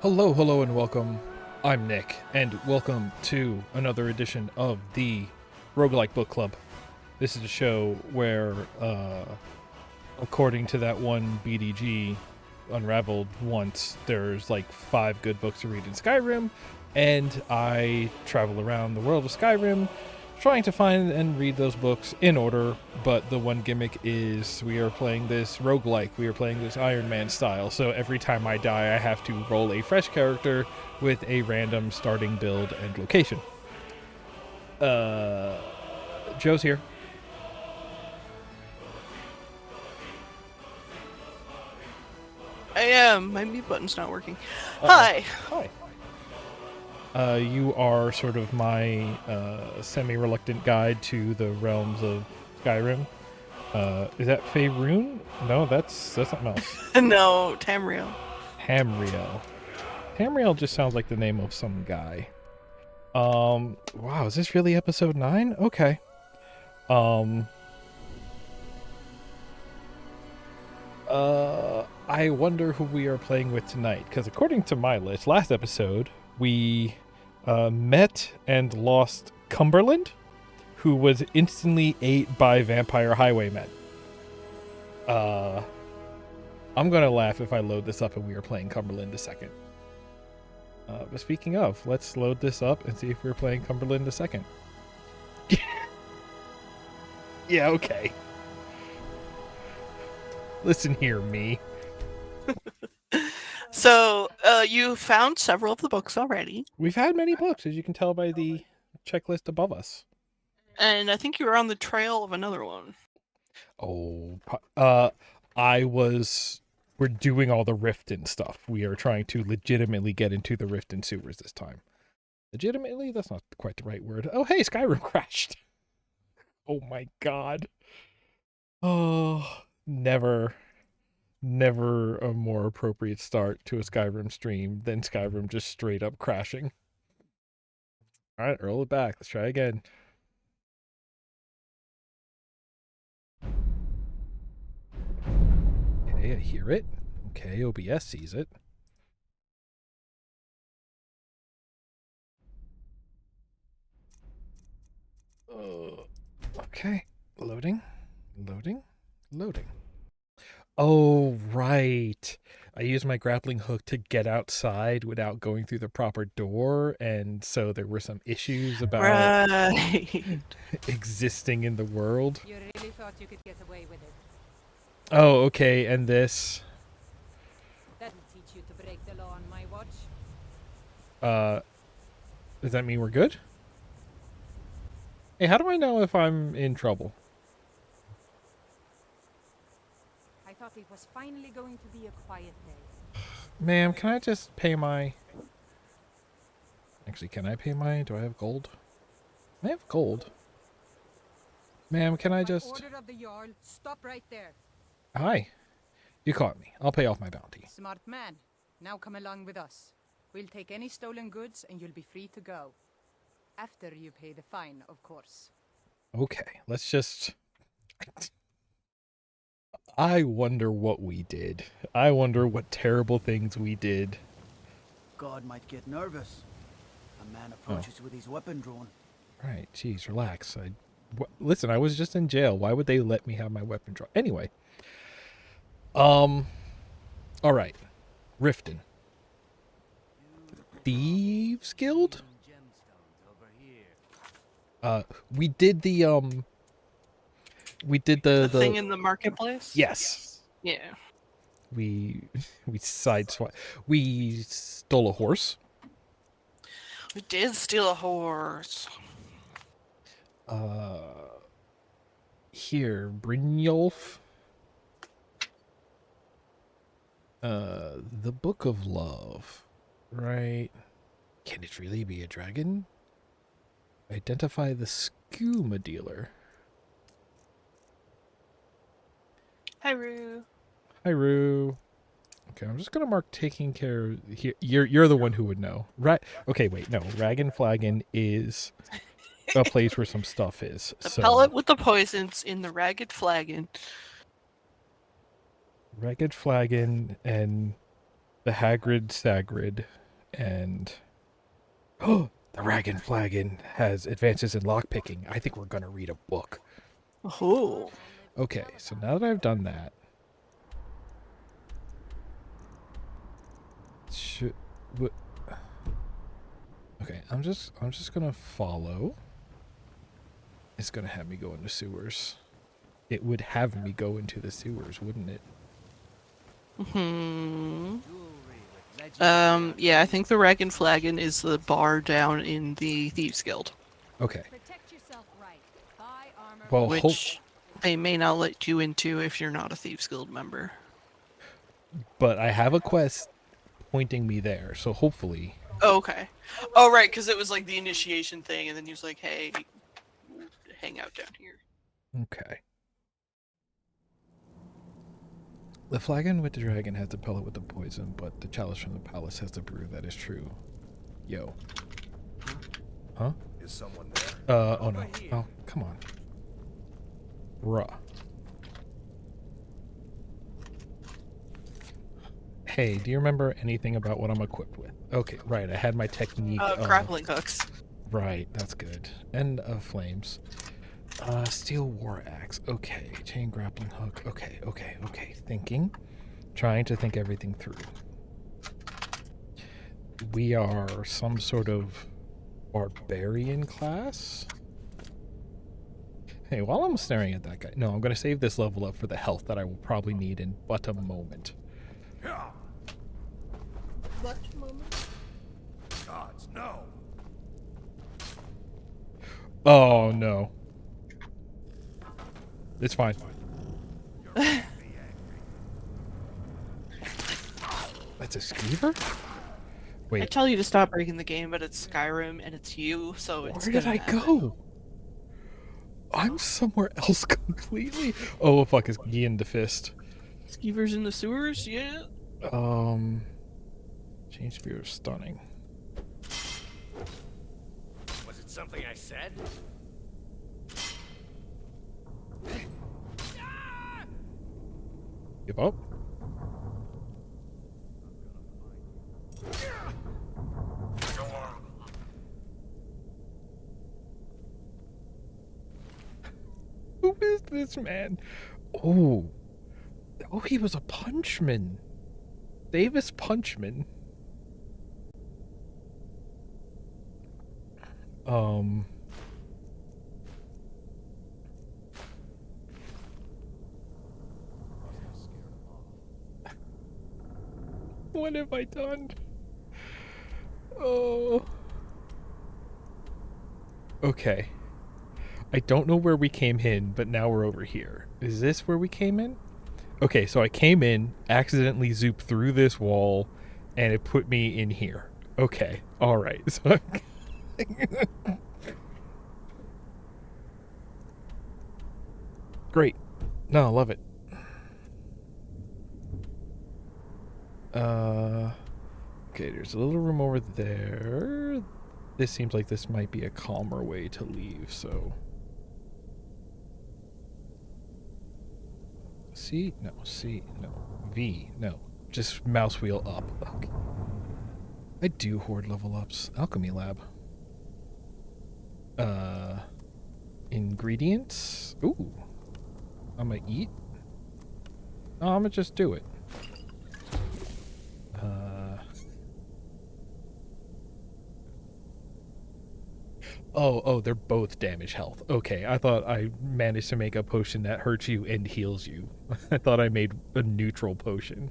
Hello, hello, and welcome. I'm Nick, and welcome to another edition of the Roguelike Book Club. This is a show where, according to that one BDG Unraveled once, there's like 5 good books to read in Skyrim, and I travel around the world of Skyrim trying to find and read those books in order, but the one gimmick is we are playing this roguelike, we are playing this Iron Man style, so every time I die I have to roll a fresh character with a random starting build and location. Joe's here. I am. My mute button's not working. Uh-oh. Hi. Hi. You are sort of my semi-reluctant guide to the realms of Skyrim. Is that Faerun? No, that's something else. No, Tamriel. Tamriel. Tamriel just sounds like the name of some guy. Wow, is this really episode 9? Okay. I wonder who we are playing with tonight, because according to my list, last episode, we met and lost Cumberland, who was instantly ate by vampire highwaymen. I'm gonna laugh if I load this up and we are playing Cumberland a second. But speaking of, let's load this up and see if we're playing Cumberland a second. Yeah, okay. Listen here, me. So, you found several of the books already. We've had many books, as you can tell by the checklist above us. And I think you were on the trail of another one. Oh, we're doing all the Riften stuff. We are trying to legitimately get into the Riften sewers this time. Legitimately? That's not quite the right word. Oh, hey, Skyrim crashed. Oh my god. Oh, never a more appropriate start to a Skyrim stream than Skyrim just straight up crashing. Alright, roll it back. Let's try again. Okay, I hear it. Okay, OBS sees it. Okay, loading. Oh, right. I used my grappling hook to get outside without going through the proper door, and so there were some issues about existing in the world. You really thought you could get away with it? Oh, okay, and this. That'll teach you to break the law on my watch. Does that mean we're good? Hey, how do I know if I'm in trouble? I thought it was finally going to be a quiet day. Ma'am, can I just pay my... Actually, can I pay my... Do I have gold? I have gold. Ma'am, can I just... By order of the Jarl, stop right there. Hi. You caught me. I'll pay off my bounty. Smart man. Now come along with us. We'll take any stolen goods and you'll be free to go. After you pay the fine, of course. Okay, let's just... I wonder what we did. I wonder what terrible things we did. God might get nervous. A man approaches with his weapon drawn. Right, geez, relax. Listen, I was just in jail. Why would they let me have my weapon drawn? Anyway. All right. Riften. Thieves Guild? We did the thing in the marketplace? Yes. Yeah. We sideswiped. We stole a horse. We did steal a horse. Here, Brynjolf. The Book of Love. Right. Can it really be a dragon? Identify the skooma dealer. Hi, Rue. Hi, Rue. Okay, I'm just gonna mark taking care of here. You're the one who would know. Right. Okay, wait, no. Raggin Flagon is a place where some stuff is. The so pellet with the poisons in the ragged flagon. Ragged Flagon and the Hagrid Sagrid, and oh, the Rag and Flagon has advances in lockpicking. I think we're gonna read a book. Oh. Okay, so now that I've done that, should what? Okay, I'm just gonna follow. It's gonna have me go into sewers. It would have me go into the sewers, wouldn't it? Yeah, I think the Rag and Flagon is the bar down in the Thieves Guild, Okay. Protect yourself right. Buy armor. Well, which they may not let you into if you're not a Thieves Guild member. but I have a quest pointing me there, so hopefully. Oh, okay. Oh, right, because it was like the initiation thing, and then he was like, hey, hang out down here. Okay. The flagon with the dragon has the pellet with the poison, but the chalice from the palace has the brew. That is true. Yo. Huh? Is someone there? Oh no. Oh, come on. Bruh. Hey, do you remember anything about what I'm equipped with? Okay, right. I had my technique. Grappling hooks. Right, that's good. And flames. Steel war axe. Okay, chain grappling hook. Okay. Thinking. Trying to think everything through. We are some sort of barbarian class? Hey, while I'm staring at that guy... No, I'm going to save this level up for the health that I will probably need in but a moment. What moment? Gods, no! Oh, no. It's fine. That's a skeever? I Wait, tell you to stop breaking the game, but it's Skyrim and it's you, so it's where did I go? I'm somewhere else completely. Oh, fuck, it's Gian the Fist. Skeevers in the sewers? Yeah. Change spear of stunning. Was it something I said? Give up? Who is this man? Oh, he was a punchman. Davis Punchman. What have I done? Oh. Okay. I don't know where we came in, but now we're over here. Is this where we came in? Okay, so I came in, accidentally zooped through this wall, and it put me in here. Okay, alright. So great. No, I love it. Okay, there's a little room over there. This seems like this might be a calmer way to leave, so... C? No. C? No. V? No. Just mouse wheel up. Okay. I do hoard level ups. Alchemy lab. Ingredients? Ooh. I'm gonna eat? Oh, I'm gonna just do it. Oh, they're both damage health. Okay, I thought I managed to make a potion that hurts you and heals you. I thought I made a neutral potion.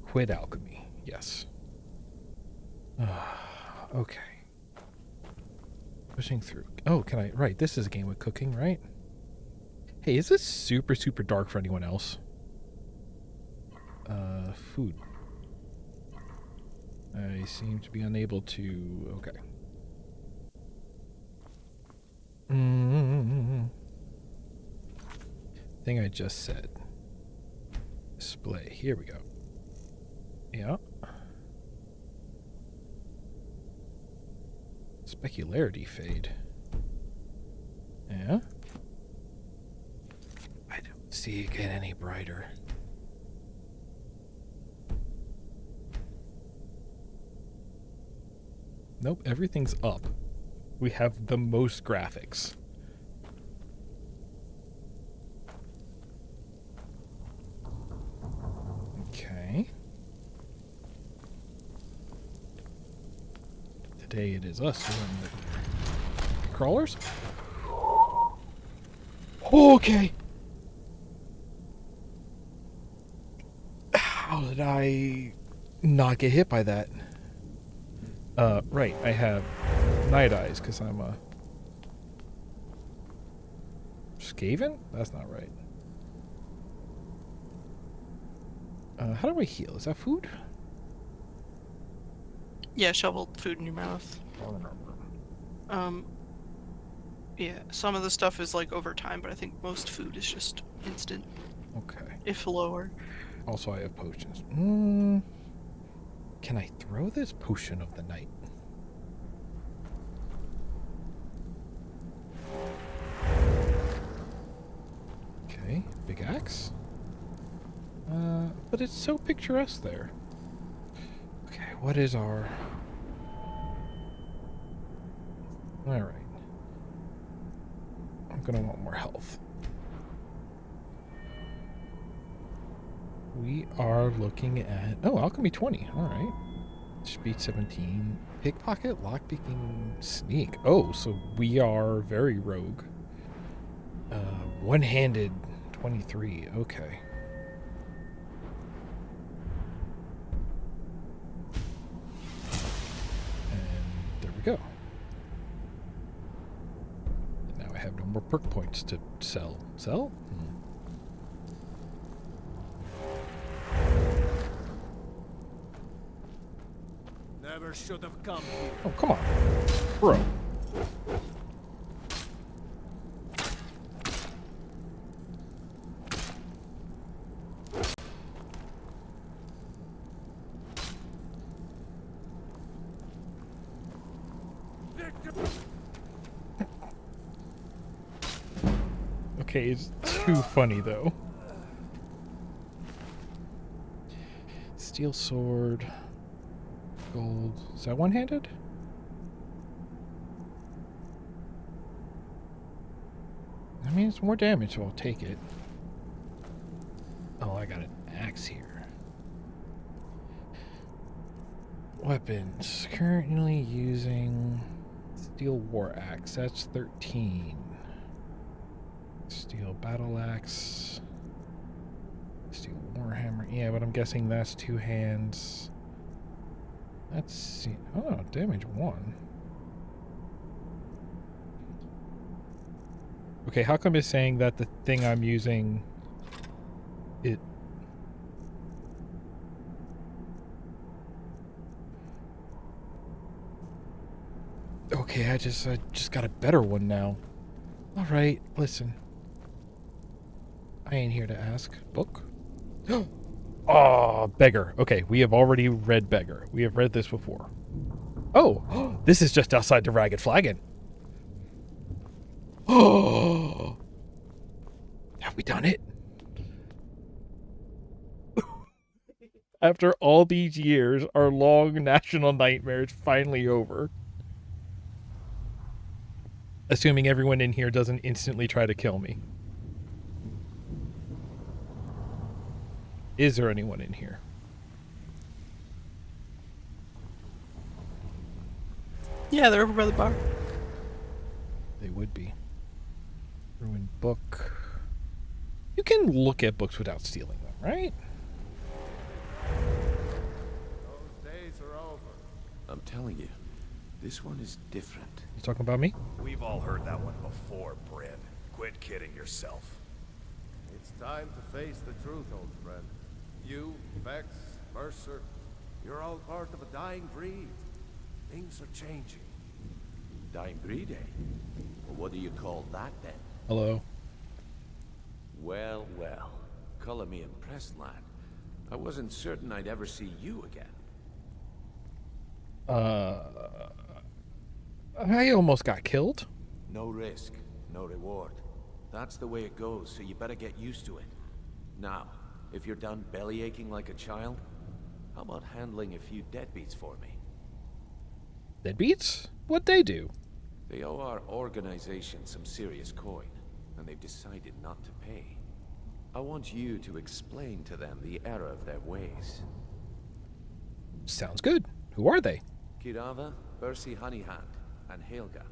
Quit alchemy. Yes. Okay. Pushing through. Oh, can I... Right, this is a game with cooking, right? Hey, is this super, super dark for anyone else? Food. I seem to be unable to... Okay. Thing I just said. Display. Here we go. Yeah. Specularity fade. Yeah. See it get any brighter. Nope, everything's up. We have the most graphics. Okay. Today it is us doing the crawlers. Okay. How did I not get hit by that? Right, I have night eyes because I'm a Skaven? That's not right. How do I heal? Is that food? Yeah, shovel food in your mouth. Yeah, some of the stuff is like over time, but I think most food is just instant, Okay. if lower. Also, I have potions. Can I throw this potion of the night? Okay, big axe. But it's so picturesque there. Okay, what is our... Alright. I'm gonna want more health. We are looking at... Oh, alchemy 20. Alright. Speed 17. Pickpocket, lockpicking, sneak. Oh, so we are very rogue. One-handed 23. Okay. And there we go. And now I have no more perk points to sell. Sell? Never should have come here. Oh, come on. Bro. Okay, it's too funny though. Steel sword. Gold. Is that one-handed? I mean, it's more damage, so I'll take it. Oh, I got an axe here. Weapons. Currently using steel war axe. That's 13. Steel battle axe. Steel warhammer. Yeah, but I'm guessing that's two hands. Let's see. Oh, damage 1. Okay, how come it's saying that the thing I'm using... It... Okay, I just got a better one now. Alright, listen. I ain't here to ask. Book? Oh, beggar. Okay, we have already read beggar. We have read this before. Oh, this is just outside the Ragged Flagon. Oh, have we done it? After all these years, our long national nightmare is finally over. Assuming everyone in here doesn't instantly try to kill me. Is there anyone in here? Yeah, they're over by the bar. They would be. Ruined book. You can look at books without stealing them, right? Those days are over. I'm telling you, this one is different. You talking about me? We've all heard that one before, Bryn. Quit kidding yourself. It's time to face the truth, old friend. You, Vex, Mercer, you're all part of a dying breed. Things are changing. Dying breed, eh? Well, what do you call that then? Hello. Well, well. Color me impressed, lad. I wasn't certain I'd ever see you again. I almost got killed. No risk, no reward. That's the way it goes, so you better get used to it. Now, if you're done belly aching like a child, how about handling a few deadbeats for me? Deadbeats? What'd they do? They owe our organization some serious coin, and they've decided not to pay. I want you to explain to them the error of their ways. Sounds good. Who are they? Kirava, Percy Honeyhand, and Helga.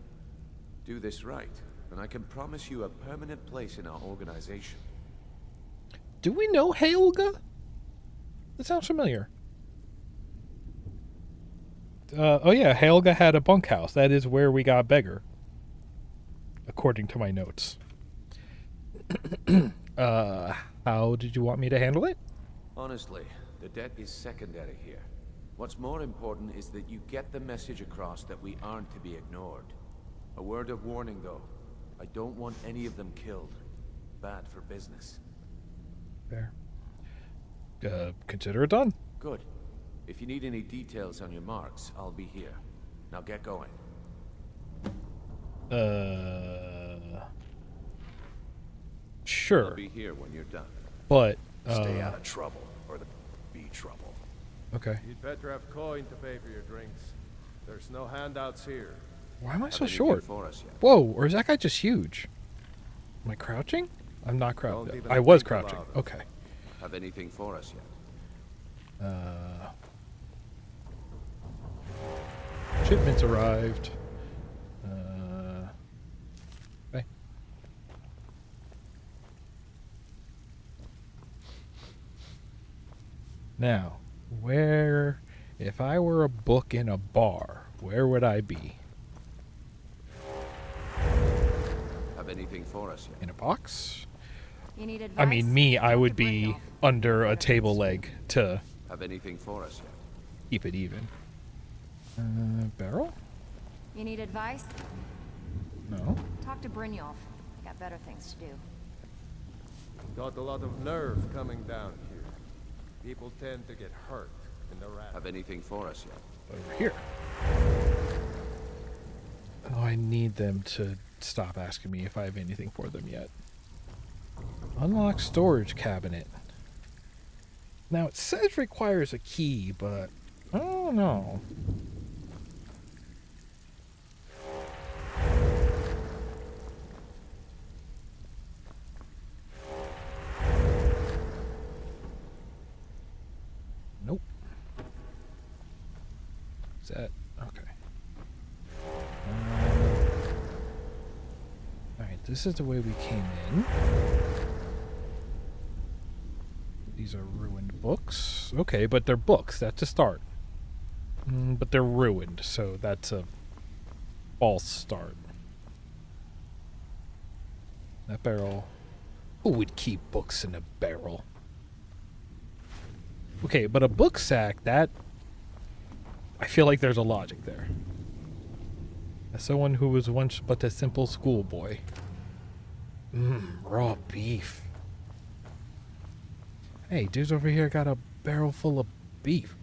Do this right, and I can promise you a permanent place in our organization. Do we know Helga? That sounds familiar. Oh yeah, Helga had a bunkhouse. That is where we got Beggar. According to my notes. How did you want me to handle it? Honestly, the debt is secondary here. What's more important is that you get the message across that we aren't to be ignored. A word of warning, though. I don't want any of them killed. Bad for business. Fair. Consider it done. Good. If you need any details on your marks, I'll be here. Now get going. Sure. I'll be here when you're done. But, Stay out of trouble, or the be trouble. okay. You'd better have coin to pay for your drinks. There's no handouts here. Why am I Have so anything short? for us yet? Whoa, or is that guy just huge? Am I crouching? I'm not Don't crouching. even I was think about crouching. it. Okay. Have anything for us yet? Shipments arrived. Okay. Now, where, if I were a book in a bar, where would I be? Have anything for us yet? In a box? You need advice? I mean, me, I Talk would to be Brynjolf. under a Better table things to leg to Have anything for us yet? keep it even. Barrel? You need advice? No. Talk to Brynjolf. Got better things to do. Got a lot of nerve coming down here. People tend to get hurt in the rat. Have anything for us yet? Over here. Oh, I need them to stop asking me if I have anything for them yet. Unlock storage cabinet. Now it says requires a key, but I don't know. Nope. Is that okay? Alright, this is the way we came in. These are ruined books. Okay, but they're books. That's a start. But they're ruined, so that's a false start. That barrel. Who would keep books in a barrel? Okay, but a book sack, that... I feel like there's a logic there. As someone who was once but a simple schoolboy. Raw beef. Hey, dudes over here got a barrel full of beef.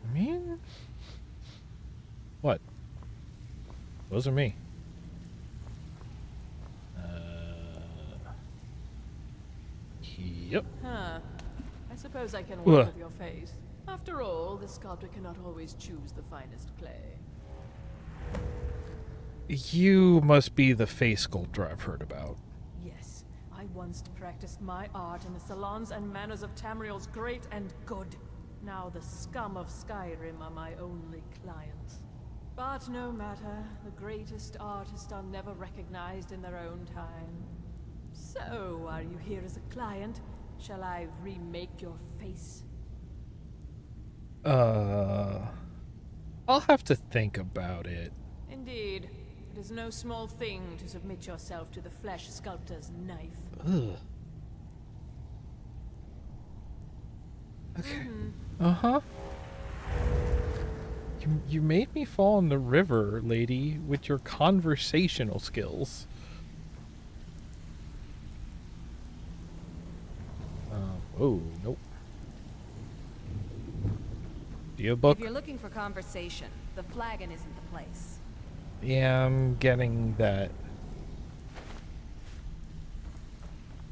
I mean... What? Those are me. Yep. Huh. I suppose I can Ugh. work with your face. After all, the sculptor cannot always choose the finest clay. You must be the face sculptor I've heard about. Yes, I once practiced my art in the salons and manners of Tamriel's great and good. Now the scum of Skyrim are my only clients. But no matter, the greatest artists are never recognized in their own time. So, are you here as a client? Shall I remake your face? I'll have to think about it. Indeed. It is no small thing to submit yourself to the flesh sculptor's knife. Ugh. Okay. Uh-huh. You made me fall in the river, lady, with your conversational skills. Oh, nope. Do you have a book? If you're looking for conversation, the flagon isn't the place. Yeah, I'm getting that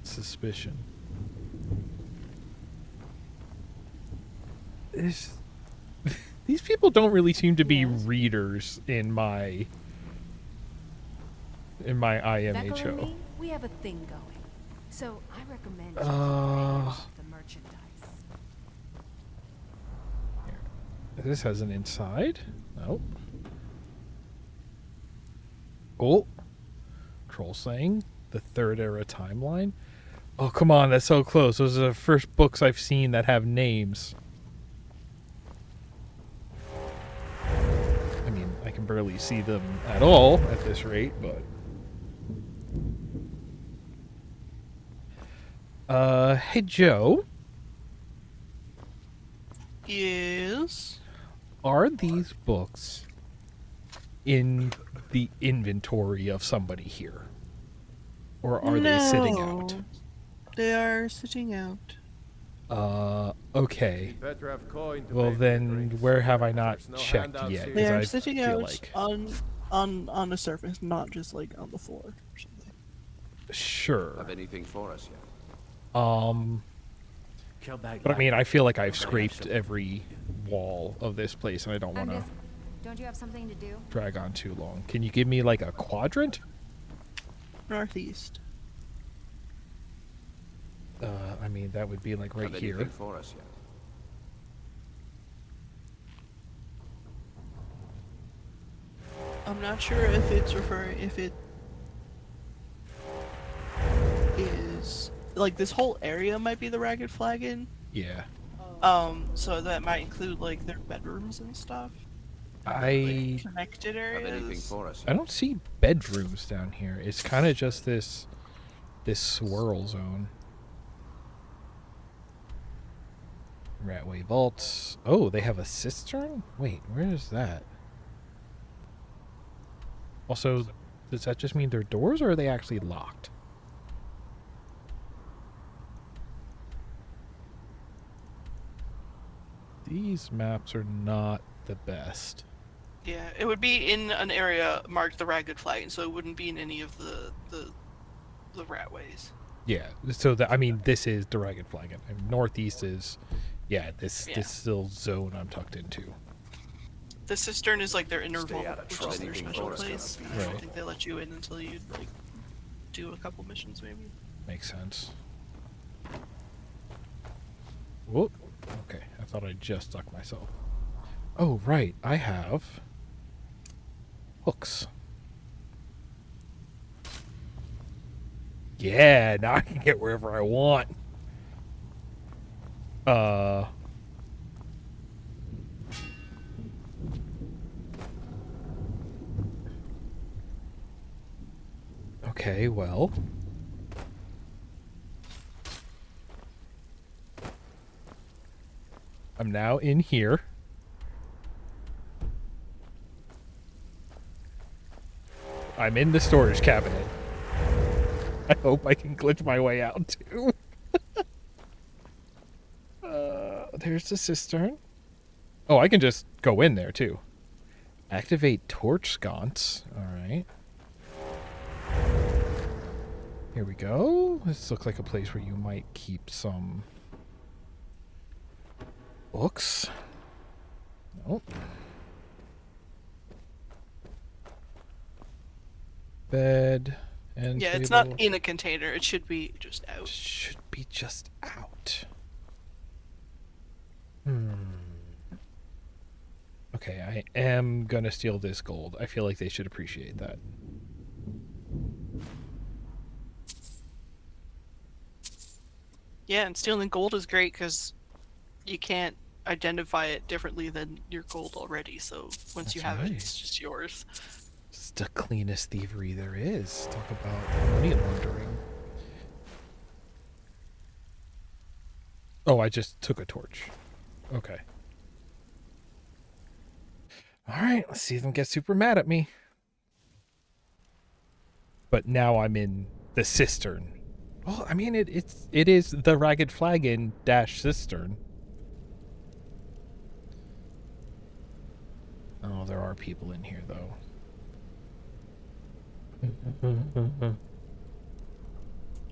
suspicion. These people don't really seem to be readers in my Vekel and IMHO. me, we have a thing going. So I recommend you the merchandise. This has an inside. Nope. Oh. Troll saying the third era timeline. Oh, come on, that's so close. Those are the first books I've seen that have names. I mean, I can barely see them at all at this rate, but... hey, Joe. Yes. Are these books in the inventory of somebody here? Or are they sitting out? They are sitting out. Okay. Better have coin to Well pay for then, drinks. where have I not There's no checked handouts yet? here. They 'Cause are I sitting feel out like... on the surface, not just like on the floor or something. Sure. Have anything for us yet? Kill that But I mean, I feel like I've Somebody have scraped some- every wall of this place, and I don't want to Don't you have something to do? drag on too long. Can you give me like a quadrant? Northeast. I mean, that would be like right Have here. anything for us yet? I'm not sure if it's if it is like this whole area might be the Ragged Flagon. Yeah. So that might include like their bedrooms and stuff. I Connected Have anything areas. for us I yet? don't see bedrooms down here. It's kind of just this swirl zone. Ratway vaults. Oh, they have a cistern? Wait, where is that? Also, does that just mean they're doors, or are they actually locked? These maps are not the best. Yeah, it would be in an area marked the Ragged Flagon, so it wouldn't be in any of the ratways. Yeah, so that, I mean, this is the Ragged Flagon, and northeast is, yeah, this little zone I'm tucked into. The cistern is like their interval, out of which trouble. is their Anything special more is gonna place. be I don't Right. think they let you in until you like do a couple missions, maybe. Makes sense. Whoop. Okay, I thought I just stuck myself. Oh, right, I have hooks. Yeah, now I can get wherever I want. Okay, well. I'm now in here. I'm in the storage cabinet. I hope I can glitch my way out too. There's the cistern. Oh, I can just go in there too. Activate torch sconce. Alright. Here we go. This looks like a place where you might keep some books. Nope. Bed and Yeah, it's table. not in a container. It should be just out. Should be just out. Okay, I am gonna steal this gold. I feel like they should appreciate that. Yeah, and stealing gold is great because you can't identify it differently than your gold already. So once you That's have right. it, it's just yours. It's the cleanest thievery there is. Talk about money laundering. Oh, I just took a torch. Okay. Alright, let's see if them get super mad at me. But now I'm in the cistern. Well, I mean, it is the Ragged Flagon - cistern. there are people in here, though.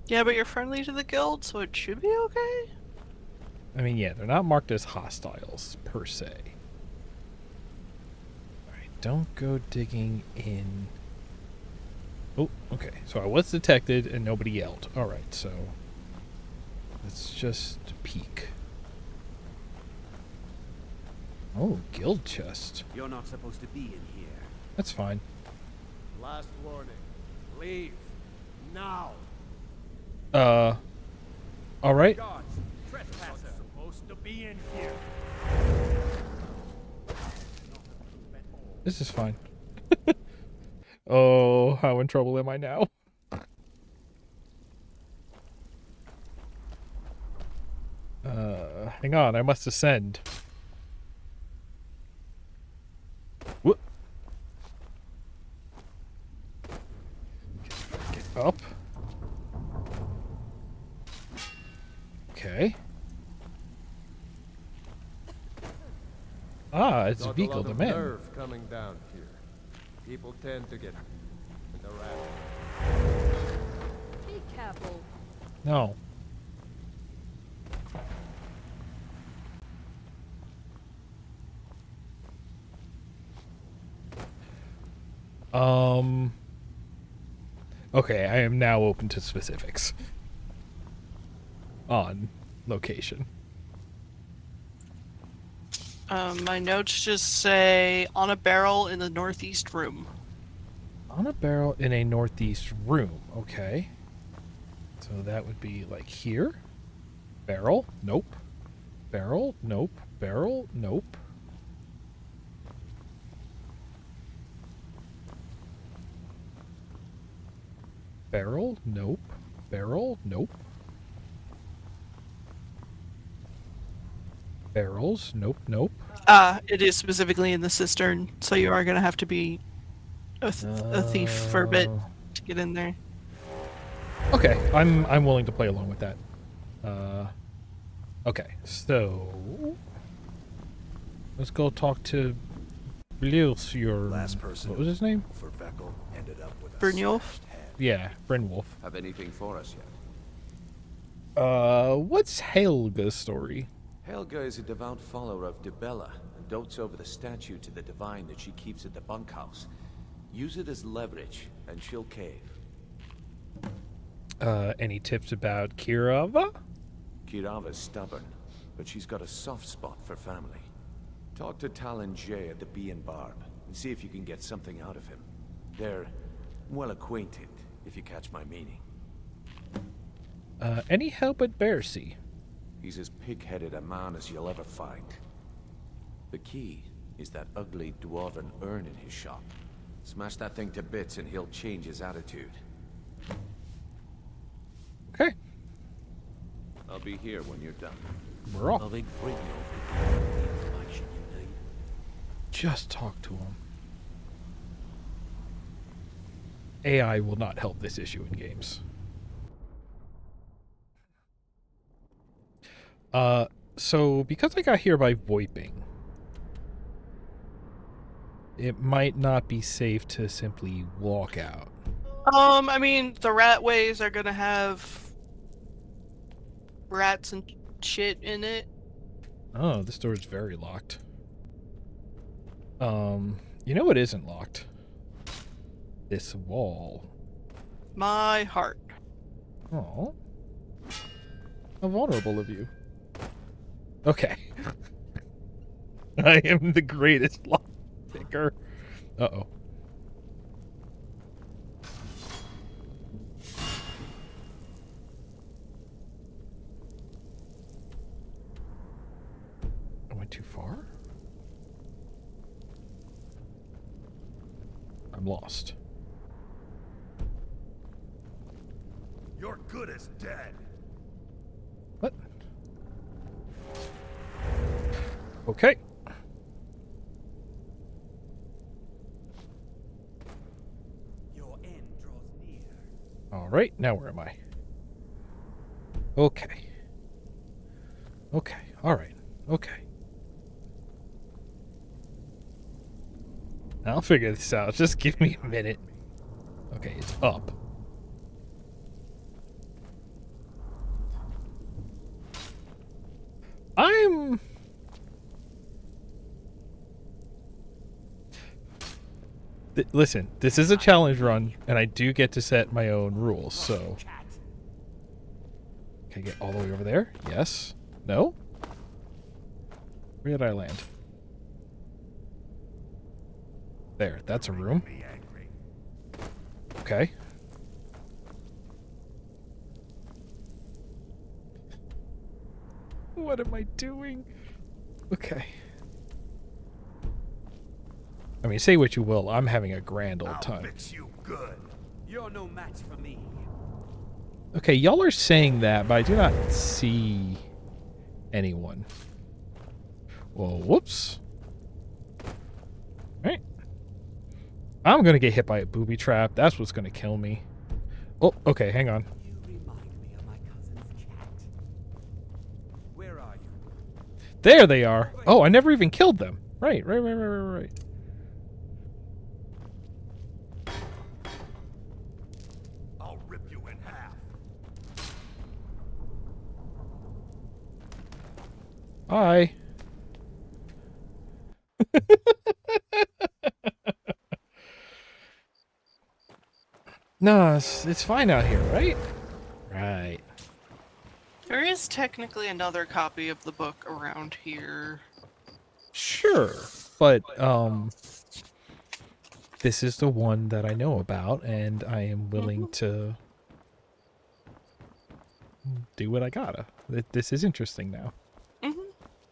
Yeah, but you're friendly to the guild, so it should be okay. I mean, yeah, they're not marked as hostiles, per se. Alright, don't go digging in. Oh, okay. So I was detected and nobody yelled. Alright, so let's just peek. Oh, guild chest. You're not supposed to be in here. That's fine. Last warning. Leave. Now. Alright. Guards, trespasser. Supposed to be in here. This is fine. Oh, how in trouble am I now? Hang on, I must ascend. Whoop. Get up. Okay. Ah, it's Not a Vico lot the of man. nerve coming down here. People tend to get erratic. Be careful. No. Okay, I am now open to specifics on location. My notes just say on a barrel in the northeast room. On a barrel in a northeast room. Okay. So that would be like here. Barrel? Nope. Barrel? Nope. Barrel? Nope. Barrel? Nope. Barrel? Nope. Barrels? Nope. Nope. It is specifically in the cistern, so you are gonna have to be a thief for a bit to get in there. Okay, I'm willing to play along with that. Okay, so let's go talk to Blios, your Last person what was his name? for Veckel ended up with a Brynjolf? smashed head. Yeah, Brynwolf. Have anything for us yet? What's Helga's story? Helga is a devout follower of Dibella and dotes over the statue to the divine that she keeps at the bunkhouse. Use it as leverage, and she'll cave. Any tips about Kirava? Kirava's stubborn, but she's got a soft spot for family. Talk to Talon Jay at the Bee and Barb, and see if you can get something out of him. They're well acquainted, if you catch my meaning. Any help at Bearsea? He's as pig-headed a man as you'll ever find. The key is that ugly dwarven urn in his shop. Smash that thing to bits and he'll change his attitude. Okay, I'll be here when you're done. we're off. I'll then bring you over the information you need. Just talk to him. AI will not help this issue in games. So because I got here by VoIPing, it might not be safe to simply walk out. I mean, the rat ways are gonna have rats and shit in it. Oh, this door is very locked. You know what isn't locked? This wall. My heart. Oh. How vulnerable of you. Okay. I am the greatest lock picker. Uh-oh. I went too far? I'm lost. You're good as dead. What? Okay. Your end draws near. All right, now where am I? Okay. Okay, all right. Okay. I'll figure this out. Just give me a minute. Okay, it's up. Listen, this is a challenge run, and I do get to set my own rules, so... Can I get all the way over there? Yes. No? Where did I land? There, that's a room. Okay. What am I doing? Okay. I mean, say what you will, I'm having a grand old time. I'll fix you good. You're no match for me. Okay, y'all are saying that, but I do not see anyone. Well, whoops. Alright. I'm gonna get hit by a booby trap. That's what's gonna kill me. Oh, okay, hang on. You remind me of my cousin's cat. Where are you? There they are. Oh, I never even killed them. Right. I'll rip you in half. Hi. No, it's fine out here, right? Right. There is technically another copy of the book around here. Sure, but this is the one that I know about, and I am willing to do what I gotta. This is interesting now.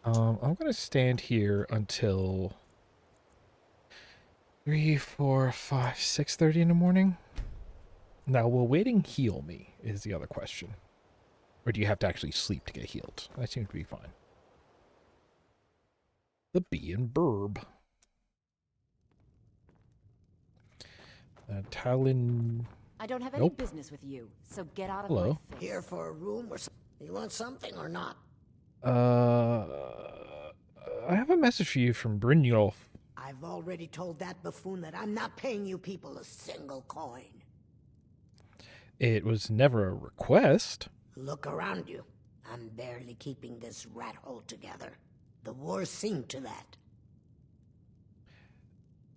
I'm gonna stand here until 3, 4, 5, 6:30 in the morning. Now, will waiting heal me is the other question. Or do you have to actually sleep to get healed? That seems to be fine. The Bee and Burb. Talon... I don't have any business with you, so get out of my face. Here for a room or something? You want something or not? I have a message for you from Brynjolf. I've already told that buffoon that I'm not paying you people a single coin. It was never a request. Look around you. I'm barely keeping this rat hole together. The war's seen to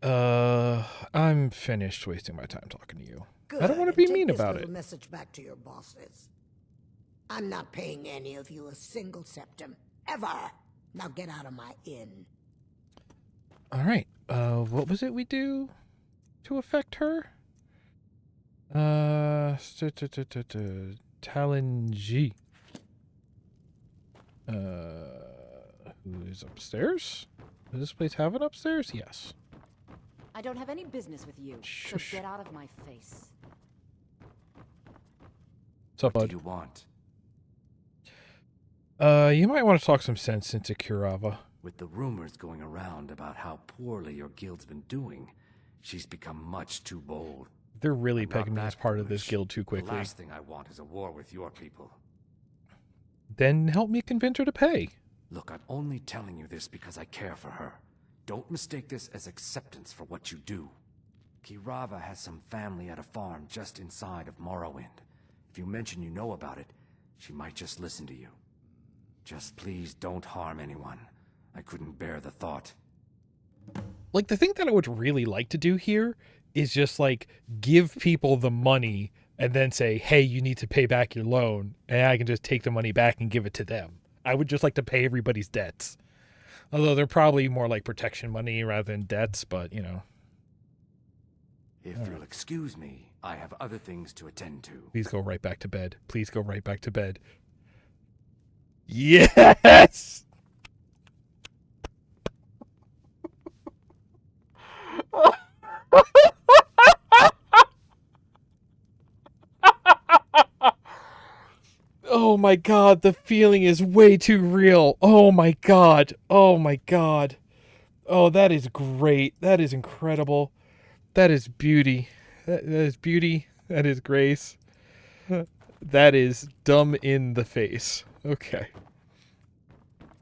that. I'm finished wasting my time talking to you. Good. I don't want to be Take mean this about little it. Message back to your bosses. I'm not paying any of you a single septim. Ever. Now get out of my inn. All right. What was it we do to affect her? Talon G. Who is upstairs? Does this place have an upstairs? Yes. I don't have any business with you, Shush. so get out of my face. What's up, bud? What do you want? You might want to talk some sense into Kurava. With the rumors going around about how poorly your guild's been doing, she's become much too bold. They're really I'm not pegging me as that part of this foolish. guild too The quickly. last thing I want is a war with your people. Then help me convince her to pay. Look, I'm only telling you this because I care for her. Don't mistake this as acceptance for what you do. Kirava has some family at a farm just inside of Morrowind. If you mention you know about it, she might just listen to you. Just please don't harm anyone. I couldn't bear the thought. Like, the thing that I would really like to do here is just, like, give people the money and then say, hey, you need to pay back your loan, and I can just take the money back and give it to them. I would just like to pay everybody's debts. Although they're probably more like protection money rather than debts, but, you know. If you'll excuse me, I have other things to attend to. Please go right back to bed. Please go right back to bed. Yes! Oh my god, the feeling is way too real. Oh my god. Oh my god. Oh, that is great. That is incredible. That is beauty. That is beauty. That is grace. That is dumb in the face. Okay.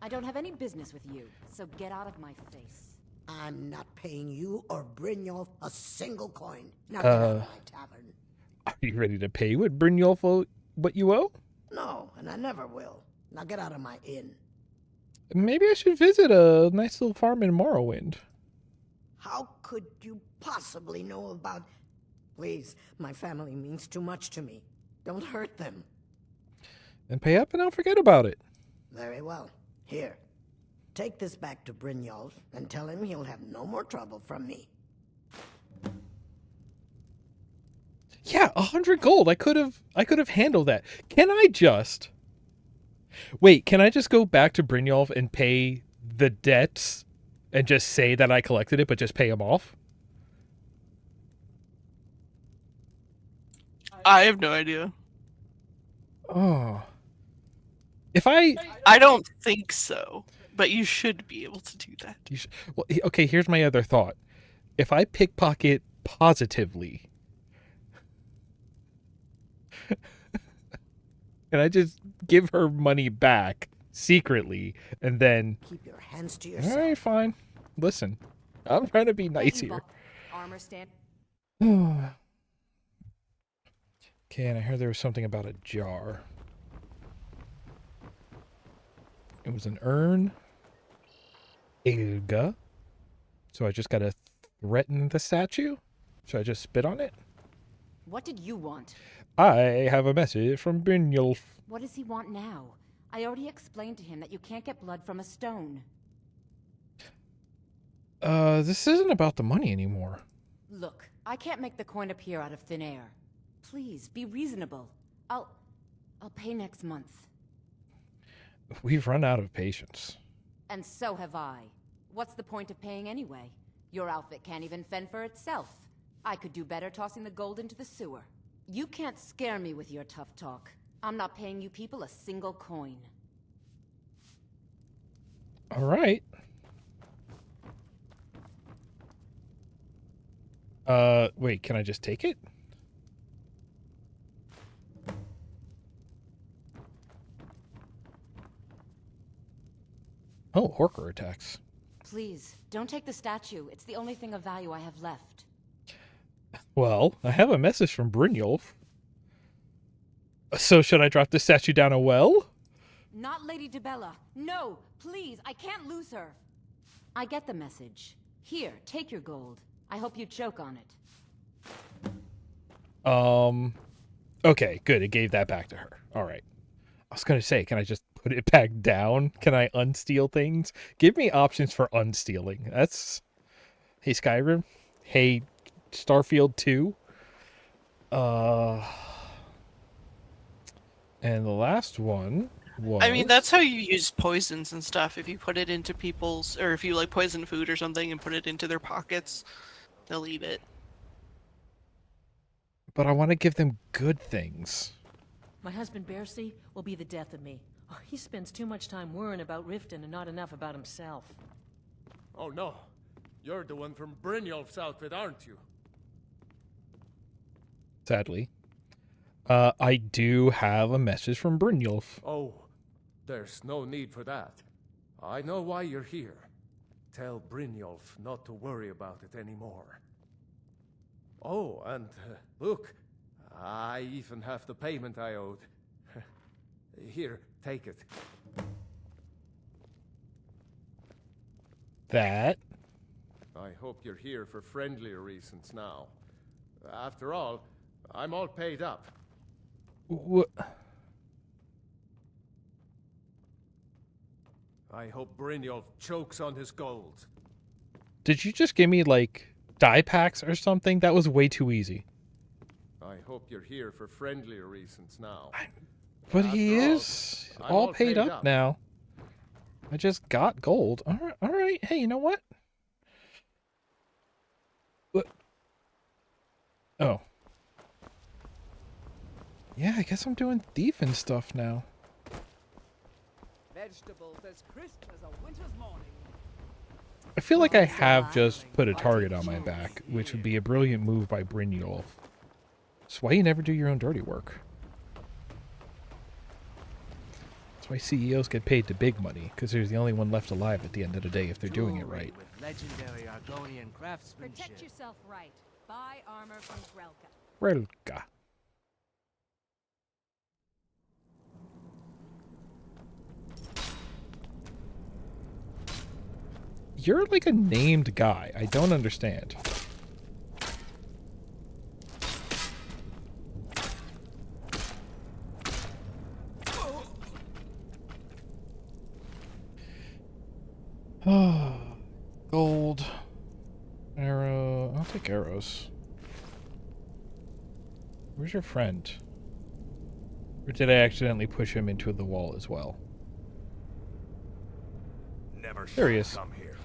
I don't have any business with you, so get out of my face. I'm not paying you or Brynjolf a single coin. Now get out of my tavern. Are you ready to pay what Brynjolf what you owe? No, and I never will. Now get out of my inn. Maybe I should visit a nice little farm in Morrowind. How could you possibly know about... Please, my family means too much to me. Don't hurt them. Then pay up and I'll forget about it. Very well. Here. Take this back to Brynjolf and tell him he'll have no more trouble from me. Yeah, 100 gold. I could have handled that. Can I just... Wait, can I just go back to Brynjolf and pay the debts and just say that I collected it, but just pay him off? I have no idea. Oh. If I don't think so, but you should be able to do that. Well, okay, here's my other thought. If I pickpocket positively... and I just give her money back secretly, and then... Keep your hands to yourself. All right, fine. Listen, I'm trying to be nice here. Armor stand. Okay, and I heard there was something about a jar. It was an urn. Ilga. So I just gotta threaten the statue? Should I just spit on it? What did you want? I have a message from Brynjolf. What does he want now? I already explained to him that you can't get blood from a stone. This isn't about the money anymore. Look, I can't make the coin appear out of thin air. Please, be reasonable. I'll pay next month. We've run out of patience. And so have I. What's the point of paying anyway? Your outfit can't even fend for itself. I could do better tossing the gold into the sewer. You can't scare me with your tough talk. I'm not paying you people a single coin. All right. Wait, can I just take it? Oh, Horker attacks. Please, don't take the statue. It's the only thing of value I have left. Well, I have a message from Brynjolf. So should I drop the statue down a well? Not Lady Dibella. No, please, I can't lose her. I get the message. Here, take your gold. I hope you choke on it. Okay, good. It gave that back to her. All right. I was going to say, can I just put it back down? Can I unsteal things? Give me options for unstealing. That's... Hey, Skyrim. Hey, Starfield 2. And the last one was... I mean, that's how you use poisons and stuff. If you put it into people's... Or if you, like, poison food or something and put it into their pockets, they'll eat it. But I want to give them good things. My husband, Bercy, will be the death of me. Oh, he spends too much time worrying about Riften and not enough about himself. Oh no, you're the one from Brynjolf's outfit, aren't you? Sadly. I do have a message from Brynjolf. Oh, there's no need for that. I know why you're here. Tell Brynjolf not to worry about it anymore. Oh, and look, I even have the payment I owed. Here, take it. That? I hope you're here for friendlier reasons now. After all, I'm all paid up. What? I hope Brynjolf chokes on his gold. Did you just give me, like, die packs or something? That was way too easy. I hope you're here for friendlier reasons now. But After he all, is I'm all paid up now. I just got gold. All right. Hey, you know what? What? Oh. Yeah, I guess I'm doing thieving stuff now. Vegetables as crisp as a winter's morning. I feel like I have just put a target on my back, which would be a brilliant move by Brynjolf. That's why you never do your own dirty work. That's why CEOs get paid the big money, because they're the only one left alive at the end of the day if they're doing it right. With legendary Argonian craftsmanship. Protect yourself right. Buy armor from Grelka. Relka. You're like a named guy. I don't understand. Gold. Arrow. I'll take arrows. Where's your friend? Or did I accidentally push him into the wall as well? Never There he is. come here.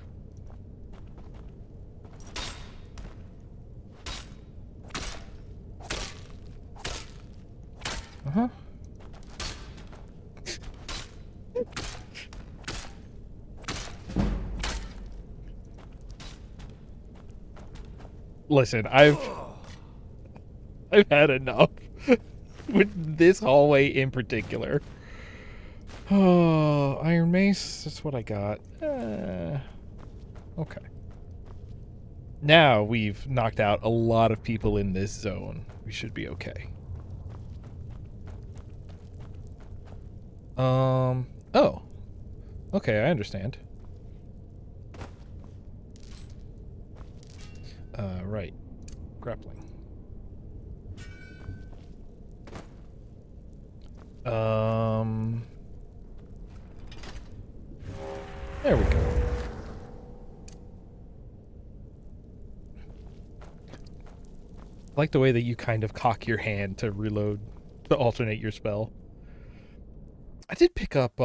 Uh-huh. Listen, I've had enough with this hallway in particular. Oh, Iron Mace, that's what I got. Okay. Now we've knocked out a lot of people in this zone. We should be okay. Oh. Okay, I understand. Right. Grappling. There we go. I like the way that you kind of cock your hand to reload, to alternate your spell. I did pick up,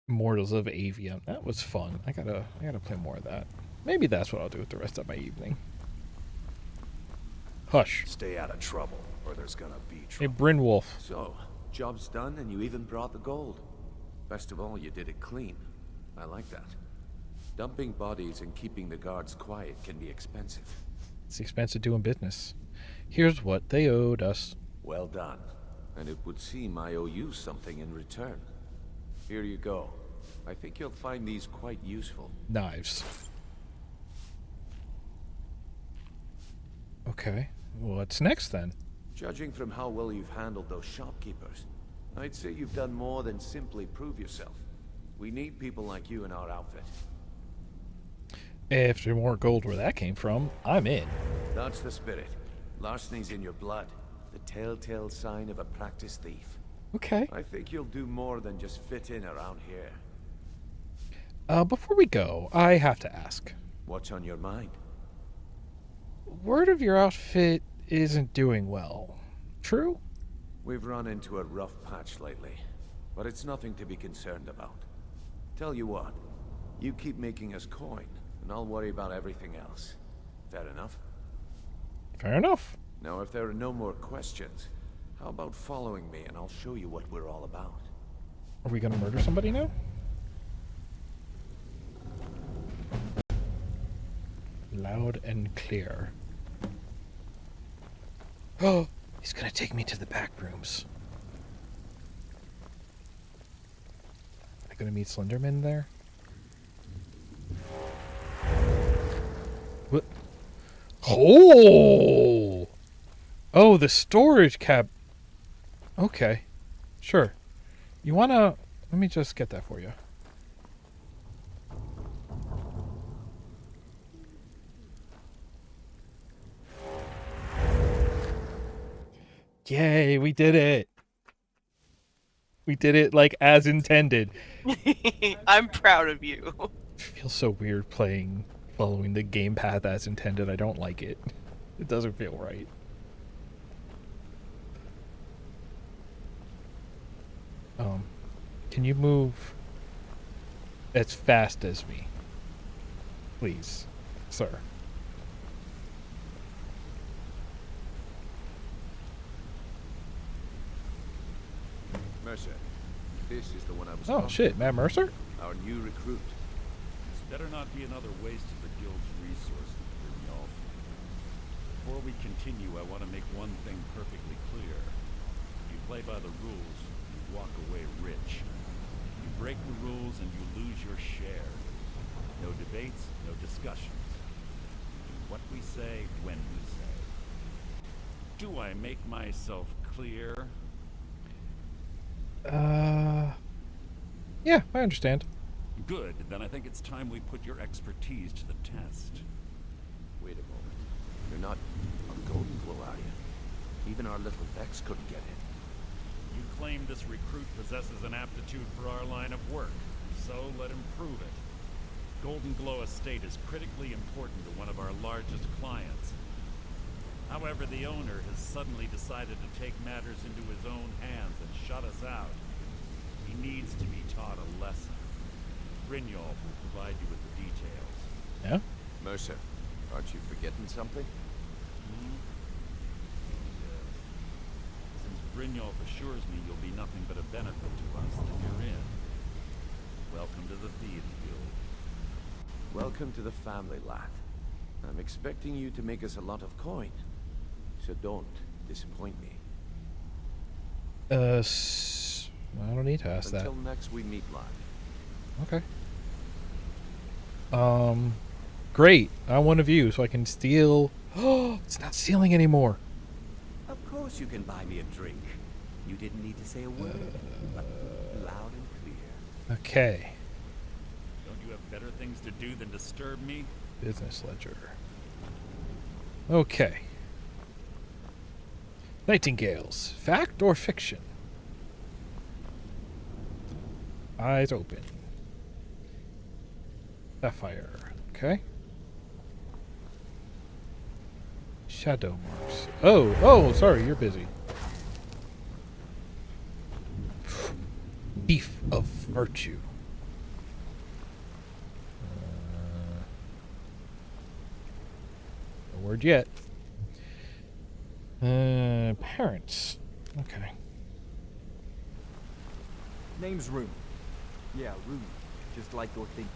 Mortals of Avium. That was fun. I gotta play more of that. Maybe that's what I'll do with the rest of my evening. Hush. Stay out of trouble, or there's gonna be Hey, trouble. Brynwolf. So, job's done and you even brought the gold. Best of all, you did it clean. I like that. Dumping bodies and keeping the guards quiet can be expensive. It's the expense of doing business. Here's what they owed us. Well done. And it would seem I owe you something in return. Here you go. I think you'll find these quite useful. Knives. Okay. What's next then? Judging from how well you've handled those shopkeepers, I'd say you've done more than simply prove yourself. We need people like you in our outfit. If there's more gold where that came from, I'm in. That's the spirit. Larceny's in your blood. The telltale sign of a practiced thief. Okay. I think you'll do more than just fit in around here. Before we go, I have to ask. What's on your mind? Word of your outfit isn't doing well. True? We've run into a rough patch lately, but it's nothing to be concerned about. Tell you what, you keep making us coin, and I'll worry about everything else. Fair enough? Fair enough. Now, if there are no more questions, how about following me and I'll show you what we're all about? Are we gonna murder somebody now? Loud and clear. Oh, he's gonna take me to the back rooms. Am I gonna meet Slenderman there? What? Oh! Oh, the storage cab. Okay. Sure. You wanna... Let me just get that for you. Yay, we did it. We did it like as intended. I'm proud of you. It feels so weird following the game path as intended. I don't like it. It doesn't feel right. Can you move as fast as me? Please, sir. Mercer, this is the one I was Oh shit, Matt Mercer? Our new recruit. This better not be another waste of the guild's resources, Brynjolf. Before we continue, I want to make one thing perfectly clear. If you play by the rules, you walk away rich. You break the rules and you lose your share. No debates, no discussions. What we say, when we say. Do I make myself clear? Yeah, I understand. Good, then I think it's time we put your expertise to the test. Wait a moment. You're not a Golden Glow, are you? Even our little Vex couldn't get in. You claim this recruit possesses an aptitude for our line of work, so let him prove it. Golden Glow Estate is critically important to one of our largest clients. However, the owner has suddenly decided to take matters into his own hands and shut us out. He needs to be taught a lesson. Brynjolf will provide you with the details. Yeah? Mercer, aren't you forgetting something? Since Brynjolf assures me you'll be nothing but a benefit to us, then you're in. Welcome to the Thieves Guild. Welcome to the family, lad. I'm expecting you to make us a lot of coin. So don't disappoint me. I don't need to ask that. Until next we meet, lad. Okay. Great. I want a view so I can steal. Oh, it's not stealing anymore. Of course you can buy me a drink. You didn't need to say a word. But loud and clear. Okay. Don't you have better things to do than disturb me? Business ledger. Okay. Nightingales. Fact or fiction? Eyes open. Sapphire. Okay. Shadow marks. Oh, sorry, you're busy. Thief of virtue. No word yet. Parents. Okay. Name's Rune. Yeah, Rune. Just like you're thinking.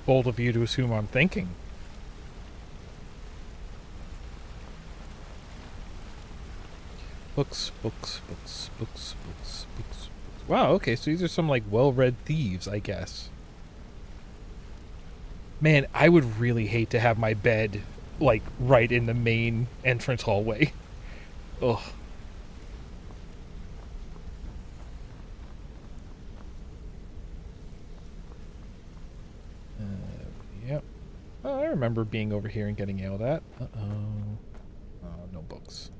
Bold of you to assume I'm thinking. Books. Wow, okay, so these are some, like, well-read thieves, I guess. Man, I would really hate to have my bed, like, right in the main entrance hallway. Ugh. Yep. Oh, I remember being over here and getting yelled at. Uh-oh. Oh, no books.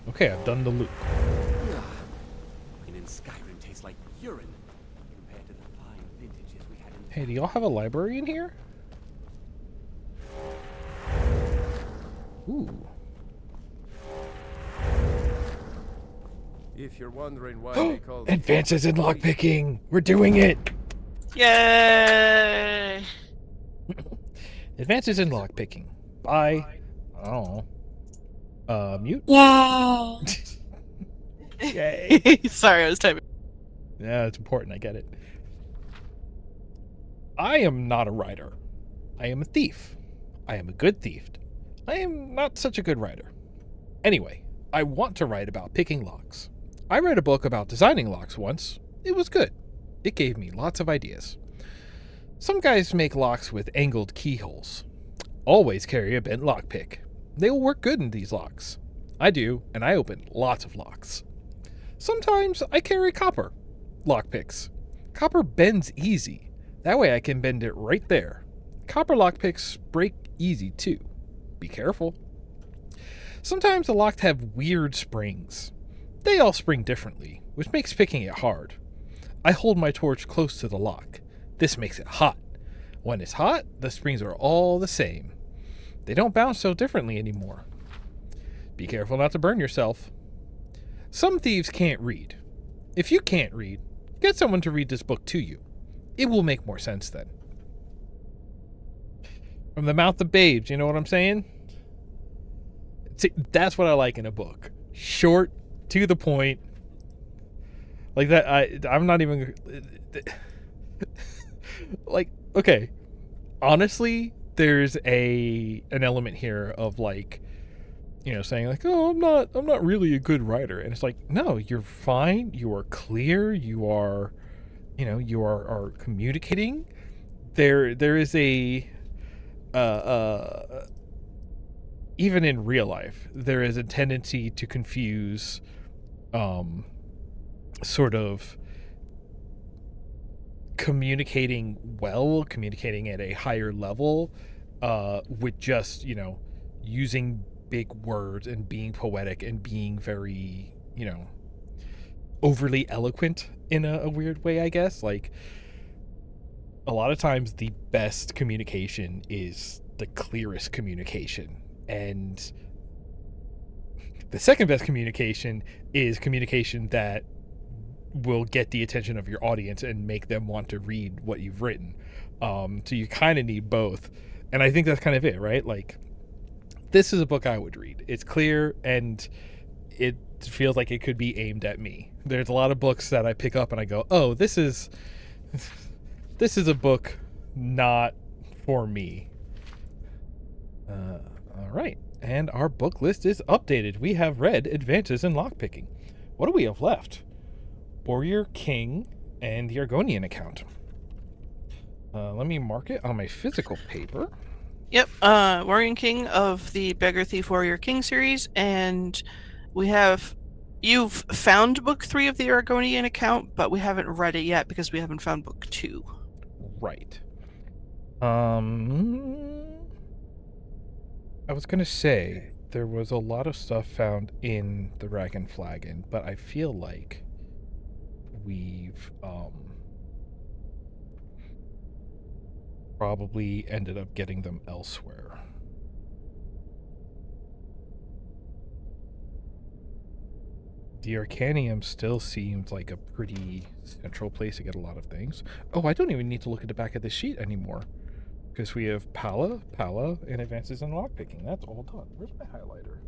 Okay, I've done the loop. And in Skyrim tastes like urine compared to the fine vintages we had in. Hey, do y'all have a library in here? Ooh. If you're wondering why they call Advances in lockpicking! We're doing it! Yay! Advances in lockpicking. By, I don't know. Mute? Yay! Yay. Sorry, I was typing. Yeah, it's important, I get it. I am not a writer. I am a thief. I am a good thief. I am not such a good writer. Anyway, I want to write about picking locks. I read a book about designing locks once. It was good. It gave me lots of ideas. Some guys make locks with angled keyholes. Always carry a bent lockpick. They will work good in these locks. I do, and I open lots of locks. Sometimes I carry copper lockpicks. Copper bends easy. That way I can bend it right there. Copper lockpicks break easy too. Be careful. Sometimes the locks have weird springs. They all spring differently, which makes picking it hard. I hold my torch close to the lock. This makes it hot. When it's hot, the springs are all the same. They don't bounce so differently anymore. Be careful not to burn yourself. Some thieves can't read. If you can't read, get someone to read this book to you. It will make more sense then. From the mouth of babes, you know what I'm saying? See, that's what I like in a book. Short, to the point. Like that, I'm not even... Like, okay. Honestly, there's an element here of like, saying like, oh, I'm not really a good writer, and it's like, no, you're fine, you are clear, you are are communicating. There is a even in real life, there is a tendency to confuse sort of communicating at a higher level with just, using big words and being poetic and being very, overly eloquent in a weird way, I guess. Like, a lot of times the best communication is the clearest communication. And the second best communication is communication that will get the attention of your audience and make them want to read what you've written. So you kind of need both. And I think that's kind of it, right? Like, this is a book I would read. It's clear and it feels like it could be aimed at me. There's a lot of books that I pick up and I go, oh, this is a book not for me. All right. And our book list is updated. We have read Advances in Lockpicking. What do we have left? Warrior King and the Argonian account. Let me mark it on my physical paper. Yep, Warrior King of the Beggar Thief Warrior King series, and you've found book 3 of the Argonian account, but we haven't read it yet because we haven't found book 2. Right. I was gonna say there was a lot of stuff found in the Rag and Flagon, but I feel like we've probably ended up getting them elsewhere. The Arcanium still seems like a pretty central place to get a lot of things. Oh, I don't even need to look at the back of the sheet anymore, because we have Pala, and Advances in Lockpicking. That's all done. Where's my highlighter?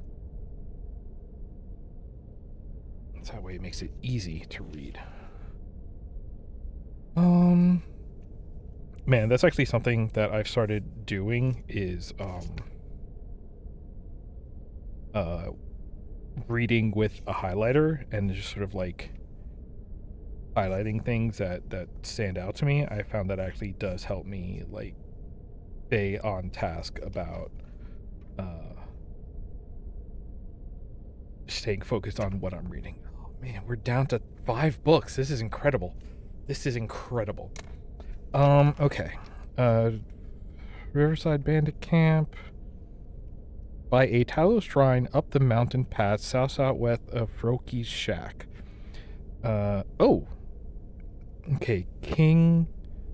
That's that way it makes it easy to read. Man, that's actually something that I've started doing is reading with a highlighter and just sort of like highlighting things that stand out to me. I found that actually does help me like stay on task about staying focused on what I'm reading. Oh man, we're down to 5 books. This is incredible. Okay. Riverside Bandit Camp. By a Talos shrine up the mountain path southwest of Froki's shack. Oh. Okay, King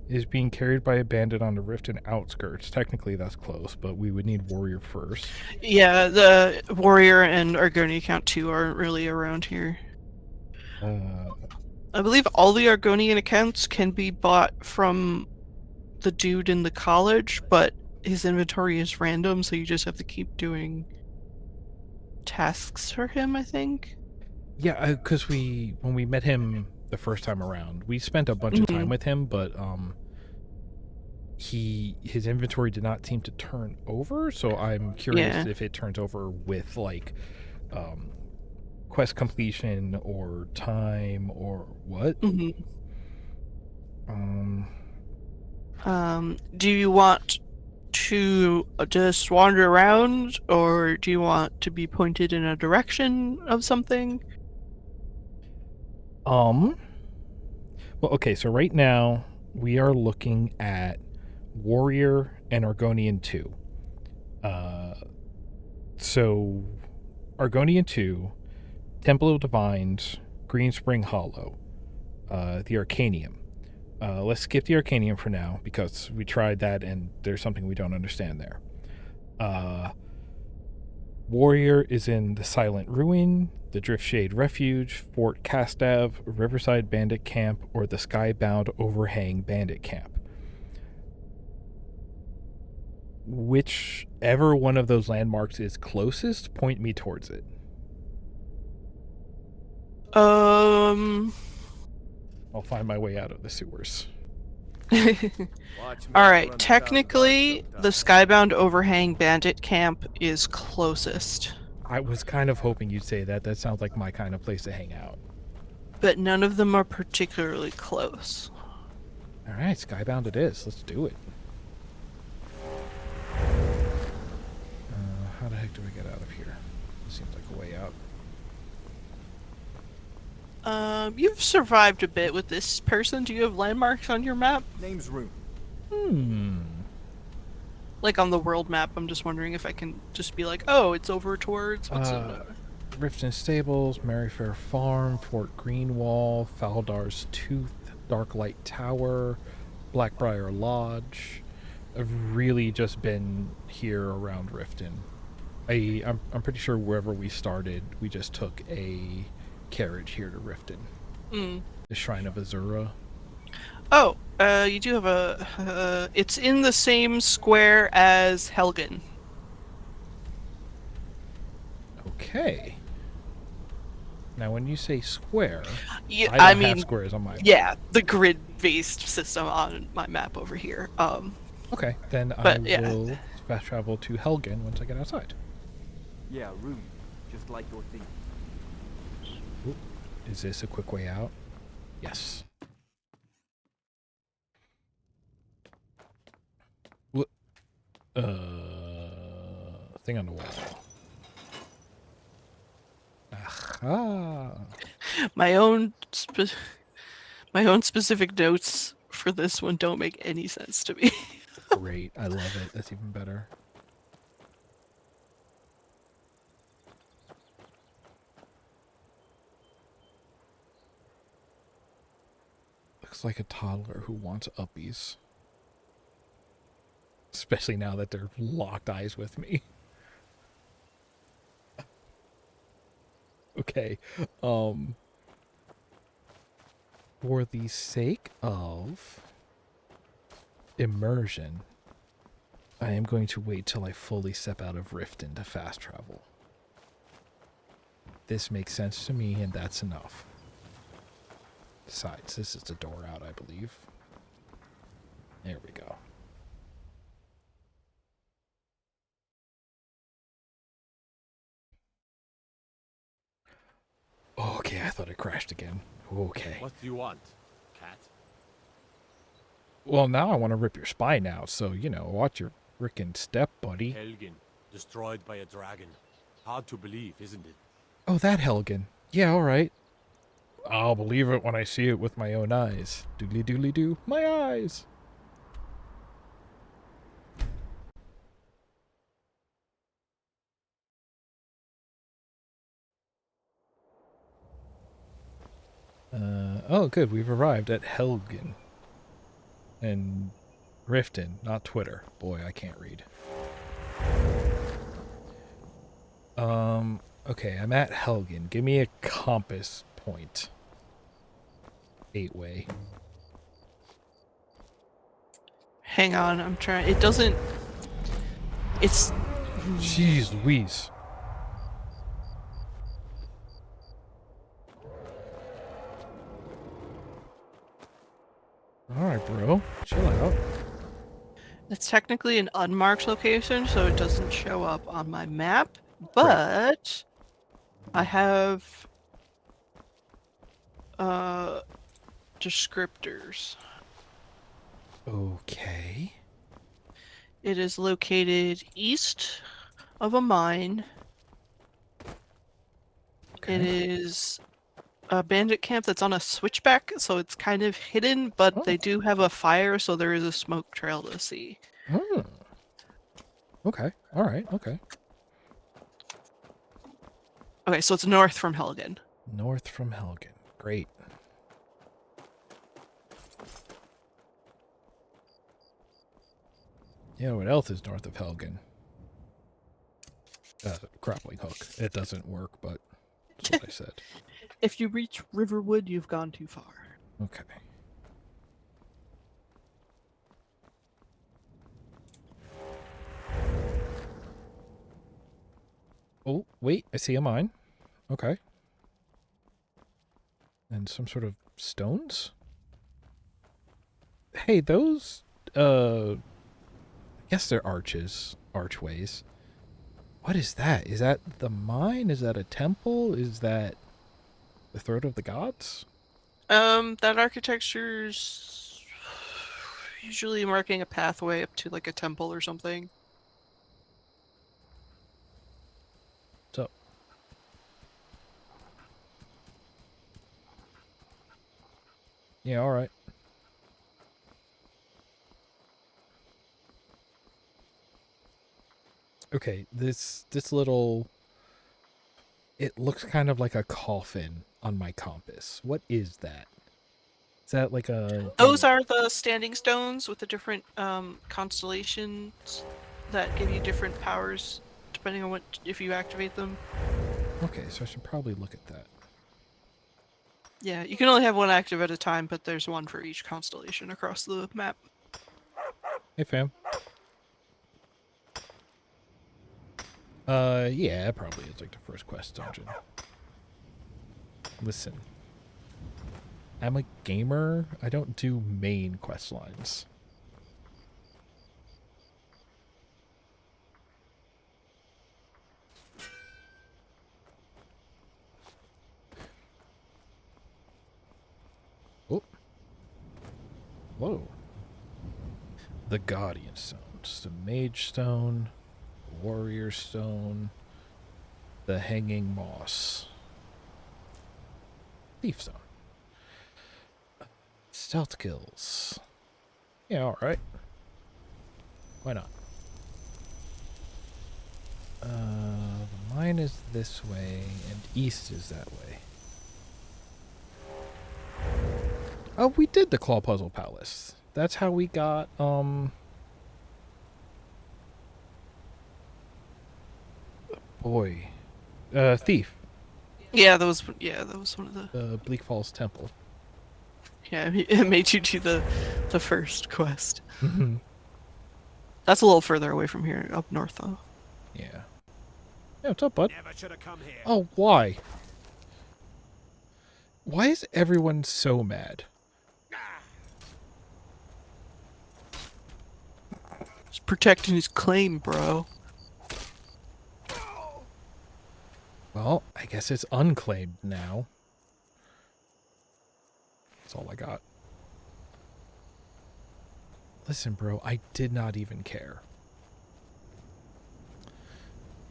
is being carried by a bandit on the Riften outskirts. Technically that's close, but we would need Warrior first. Yeah, the Warrior and Argonian account 2 aren't really around here. I believe all the Argonian accounts can be bought from the dude in the college, but his inventory is random, so you just have to keep doing tasks for him, I think. Yeah, because when we met him the first time around, we spent a bunch of time with him, but his inventory did not seem to turn over, so I'm curious if it turns over with like quest completion or time or what. Do you want to just wander around, or do you want to be pointed in a direction of something? Well, okay, so right now we are looking at Warrior and Argonian 2. So Argonian 2, Temple of Divines, Green Spring Hollow, the Arcanium. Let's skip the Arcanium for now because we tried that and there's something we don't understand there. Warrior is in the Silent Ruin, the Driftshade Refuge, Fort Castav, Riverside Bandit Camp, or the Skybound Overhang Bandit Camp. Whichever one of those landmarks is closest, point me towards it. I'll find my way out of the sewers. Alright, technically, the Skybound Overhang Bandit Camp is closest. I was kind of hoping you'd say that. That sounds like my kind of place to hang out. But none of them are particularly close. Alright, Skybound it is. Let's do it. How the heck do I get out of here? Seems like a way out. You've survived a bit with this person. Do you have landmarks on your map? Name's Rune. Like on the world map, I'm just wondering if I can just be like, oh, it's over towards... what's it? Riften Stables, Merryfair Farm, Fort Greenwall, Faldar's Tooth, Darklight Tower, Blackbriar Lodge. I've really just been here around Riften. I'm pretty sure wherever we started, we just took a carriage here to Riften. The Shrine of Azura. Oh, you do have a... it's in the same square as Helgen. Okay. Now, when you say square, Yeah, I don't have squares on my map. Yeah, the grid-based system on my map over here. Okay, then I will fast travel to Helgen once I get outside. Yeah, Rune. Just like your theme. Ooh, is this a quick way out? Yes. What? Thing on the wall. Aha. My own specific notes for this one don't make any sense to me. Great, I love it. That's even better. Looks like a toddler who wants uppies. Especially now that they're locked eyes with me. Okay. For the sake of immersion, I am going to wait till I fully step out of Riften to fast travel. This makes sense to me, and that's enough. Besides, this is the door out, I believe. There we go. Okay, I thought it crashed again. Okay. What do you want, cat? Well, now I want to rip your spine out, so, you know, watch your frickin' step, buddy. Helgen, destroyed by a dragon. Hard to believe, isn't it? Oh, that Helgen. Yeah, alright. I'll believe it when I see it with my own eyes. Doodly doodly doo. My eyes! Oh, good. We've arrived at Helgen. And Riften, not Twitter. Boy, I can't read. Okay, I'm at Helgen. Give me a compass point. 8-way. Hang on, I'm trying. It doesn't... It's... Jeez Louise. Alright, bro. Chill out. It's technically an unmarked location, so it doesn't show up on my map, but I have descriptors. Okay. It is located east of a mine. Okay. It is a bandit camp that's on a switchback, so it's kind of hidden, but they do have a fire, so there is a smoke trail to see. Oh. Okay. Alright, okay. Okay, so it's north from Helgen. North from Helgen. Great. Yeah, what else is north of Helgen? Grappling hook. It doesn't work, but that's what I said. If you reach Riverwood, you've gone too far. Okay. Oh, wait, I see a mine. Okay. And some sort of stones? Hey, those, I guess they're archways. What is that? Is that the mine? Is that a temple? Is that the throat of the gods? That architecture's usually marking a pathway up to like a temple or something. So, yeah, all right. Okay, this little, it looks kind of like a coffin on my compass. What is that? Is that like a Those are the standing stones with the different constellations that give you different powers depending on if you activate them. Okay, so I should probably look at that. Yeah, you can only have one active at a time, but there's one for each constellation across the map. Hey, fam. Yeah, it probably is like the first quest dungeon. Listen. I'm a gamer. I don't do main quest lines. Oh. Whoa. The Guardian Stones. The Mage Stone. Warrior Stone. The Hanging Moss. Thief Stone. Stealth Kills. Yeah, alright. Why not? The mine is this way, and east is that way. Oh, we did the Claw Puzzle Palace. That's how we got, boy. Thief. Yeah, that was one of the... The Bleak Falls Temple. Yeah, it made you do the first quest. Mm-hmm. That's a little further away from here, up north though. Yeah. Yeah, what's up, bud? Never should have come here. Oh, why? Why is everyone so mad? He's protecting his claim, bro. Well, I guess it's unclaimed now. That's all I got. Listen, bro, I did not even care.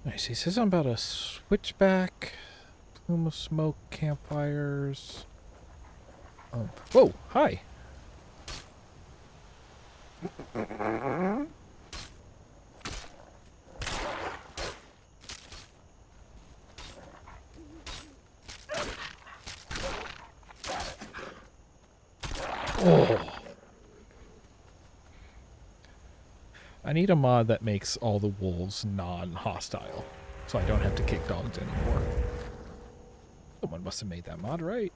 Nice. He says something about a switchback, plume of smoke, campfires. Oh, whoa! Hi. Oh. I need a mod that makes all the wolves non-hostile, so I don't have to kick dogs anymore. Someone must have made that mod, right?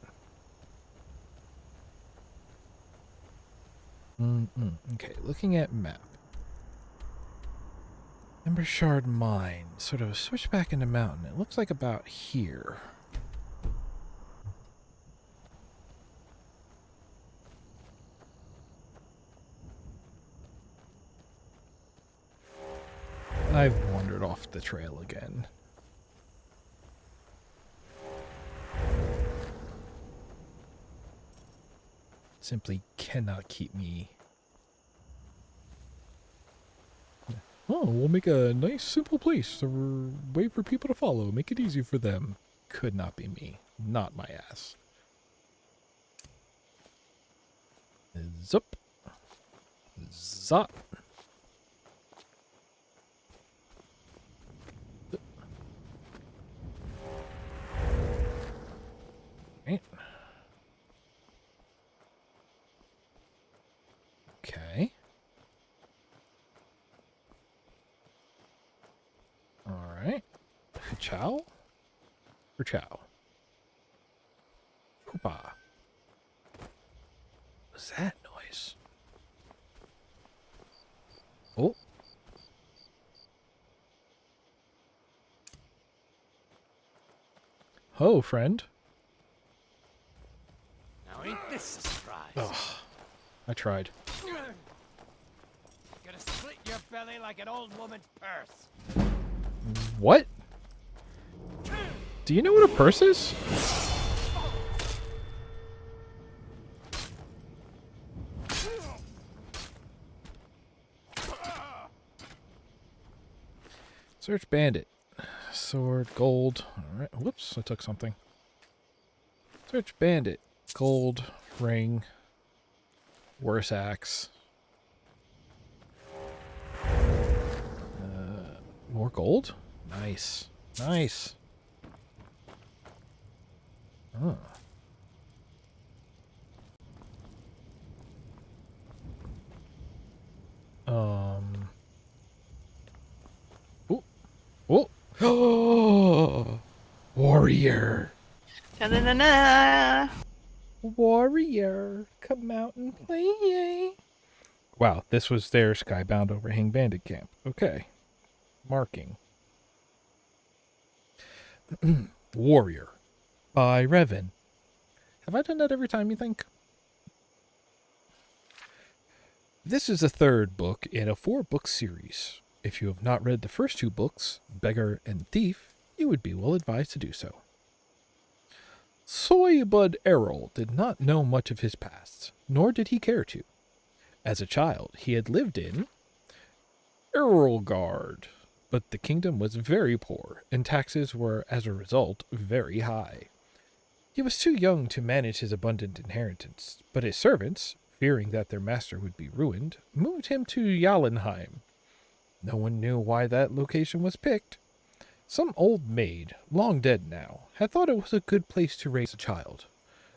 Okay, looking at map. Ember Shard Mine. Sort of switch back into mountain. It looks like about here. I've wandered off the trail again. Simply cannot keep me. Oh, we'll make a nice, simple place to wait for people to follow. Make it easy for them. Could not be me. Not my ass. Zup. Zop. Right. Okay. Alright. Chow? Or chow? Hoopa. What's that noise? Oh. Ho, friend. Now ain't this a surprise? Ugh. I tried. Gonna split your belly like an old woman's purse. What? Do you know what a purse is? Search bandit. Sword, gold. Alright, whoops, I took something. Search bandit. Gold, ring, worse axe. More gold? Nice. Nice. Oh. Oh. Oh. Warrior. Ta-da-da-da. Warrior, come out and play. Wow, this was their Skybound Overhang Bandit Camp. Okay. Marking. Warrior by Revan. Have I done that every time, you think? This is the third book in a 4-book series. If you have not read the first 2 books, Beggar and Thief, you would be well advised to do so. Soybud Errol did not know much of his past, nor did he care to. As a child, he had lived in Errolgard, but the kingdom was very poor, and taxes were, as a result, very high. He was too young to manage his abundant inheritance, but his servants, fearing that their master would be ruined, moved him to Jotunheim. No one knew why that location was picked. Some old maid, long dead now, had thought it was a good place to raise a child.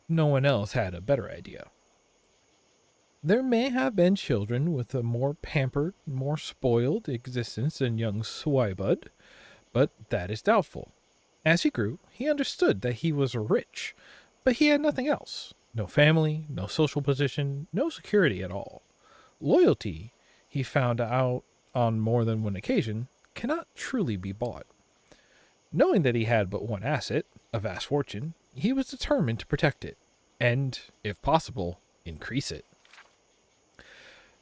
No one else had a better idea. There may have been children with a more pampered, more spoiled existence than young Swybud, but that is doubtful. As he grew, he understood that he was rich, but he had nothing else. No family, no social position, no security at all. Loyalty, he found out on more than one occasion, cannot truly be bought. Knowing that he had but one asset, a vast fortune, he was determined to protect it, and, if possible, increase it.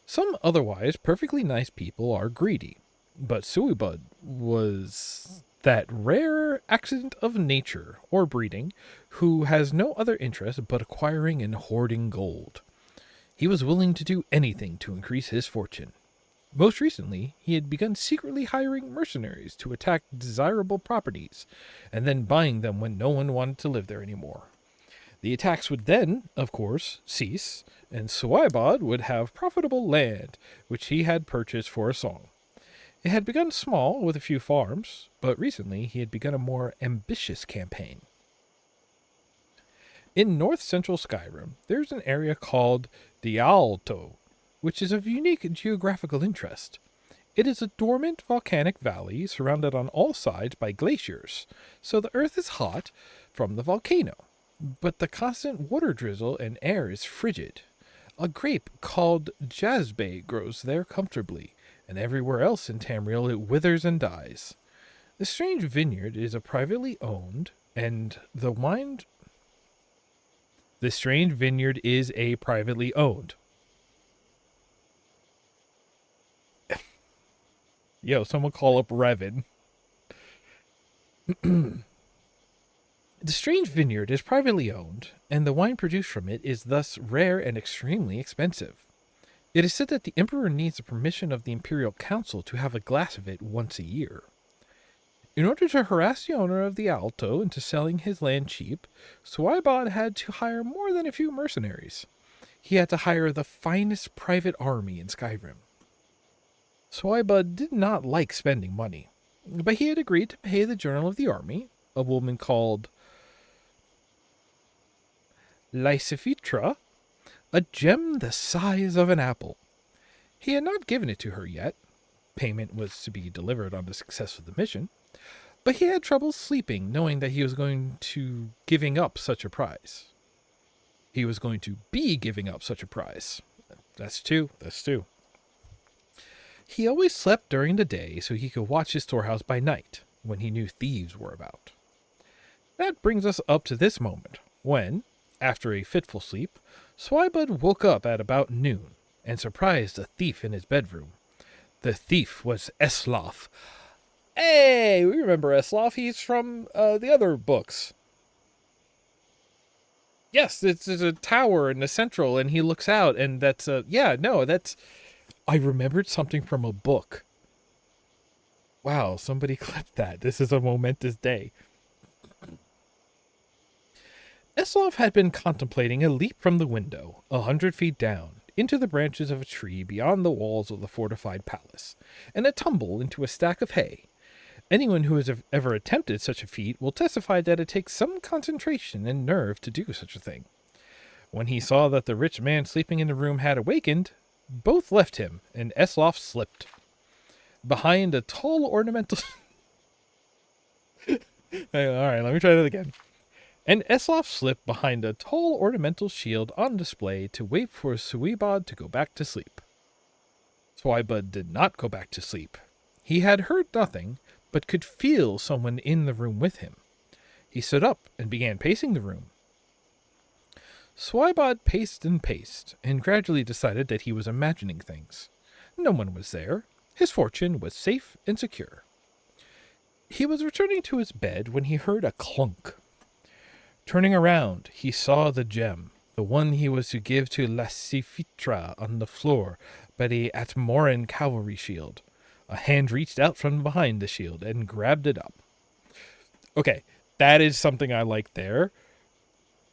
Some otherwise perfectly nice people are greedy, but Suibud was that rare accident of nature or breeding who has no other interest but acquiring and hoarding gold. He was willing to do anything to increase his fortune. Most recently, he had begun secretly hiring mercenaries to attack desirable properties, and then buying them when no one wanted to live there anymore. The attacks would then, of course, cease, and Suibod would have profitable land, which he had purchased for a song. It had begun small, with a few farms, but recently he had begun a more ambitious campaign. In north-central Skyrim, there's an area called the Alto, which is of unique geographical interest. It is a dormant volcanic valley surrounded on all sides by glaciers, so the earth is hot from the volcano, but the constant water drizzle and air is frigid. A grape called jasbe grows there comfortably, and everywhere else in Tamriel it withers and dies. The strange vineyard is a privately owned, and the wine... The strange vineyard is a privately owned. Yo, someone call up Revan. The strange vineyard is privately owned, and the wine produced from it is thus rare and extremely expensive. It is said that the Emperor needs the permission of the Imperial Council to have a glass of it once a year. In order to harass the owner of the Alto into selling his land cheap, Suibod had to hire more than a few mercenaries. He had to hire the finest private army in Skyrim. Suibod did not like spending money, but he had agreed to pay the Journal of the Army, a woman called Lysifitra, a gem the size of an apple. He had not given it to her yet. Payment was to be delivered on the success of the mission, but he had trouble sleeping knowing that he was going to giving up such a prize. He was going to be giving up such a prize. That's two. He always slept during the day so he could watch his storehouse by night, when he knew thieves were about. That brings us up to this moment, when, After a fitful sleep, Swibud woke up at about noon and surprised a thief in his bedroom. The thief was Esloth. Hey, we remember Esloth. He's from the other books. Yes, it's a tower in the central, and he looks out, and that's I remembered something from a book. Wow, somebody clipped that. This is a momentous day. Eslov had been contemplating a leap from the window, 100 feet down, into the branches of a tree beyond the walls of the fortified palace, and a tumble into a stack of hay. Anyone who has ever attempted such a feat will testify that it takes some concentration and nerve to do such a thing. When he saw that the rich man sleeping in the room had awakened, both left him, and Eslov slipped. Behind a tall ornamental... Alright, let me try that again. And Eslov slipped behind a tall ornamental shield on display to wait for Swibud to go back to sleep. Swibud did not go back to sleep. He had heard nothing, but could feel someone in the room with him. He stood up and began pacing the room. Swibud paced, and gradually decided that he was imagining things. No one was there. His fortune was safe and secure. He was returning to his bed when he heard a clunk. Turning around, he saw the gem, the one he was to give to Lassifitra, on the floor by the Atmoran cavalry shield. A hand reached out from behind the shield and grabbed it up. Okay, that is something I like there.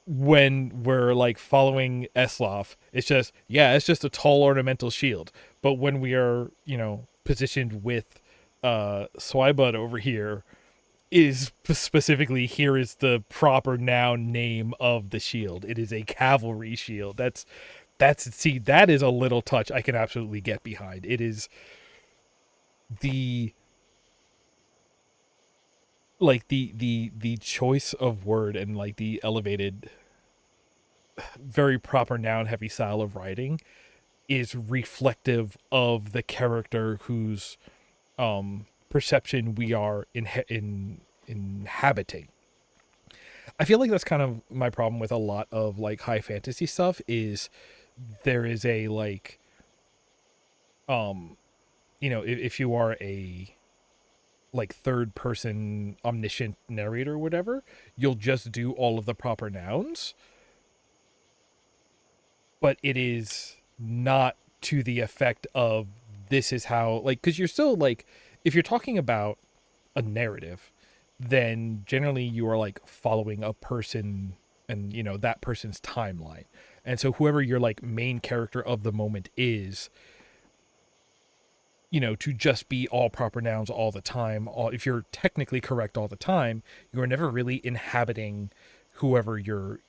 When we're like following Eslov, it's just a tall ornamental shield. But when we are, positioned with Swibud over here, is specifically, here is the proper noun name of the shield. It is a cavalry shield. That is a little touch I can absolutely get behind. It is the choice of word and like the elevated, very proper noun heavy style of writing is reflective of the character whose perception we are inhabiting. I feel like that's kind of my problem with a lot of like high fantasy stuff, is there is a like if you are a like third person omniscient narrator or whatever, you'll just do all of the proper nouns, but it is not to the effect of this is how, like, because you're still like, if you're talking about a narrative, then generally you are like following a person and that person's timeline, and so whoever your like main character of the moment is, to just be all proper nouns all the time, if you're technically correct all the time, you're never really inhabiting whoever you're,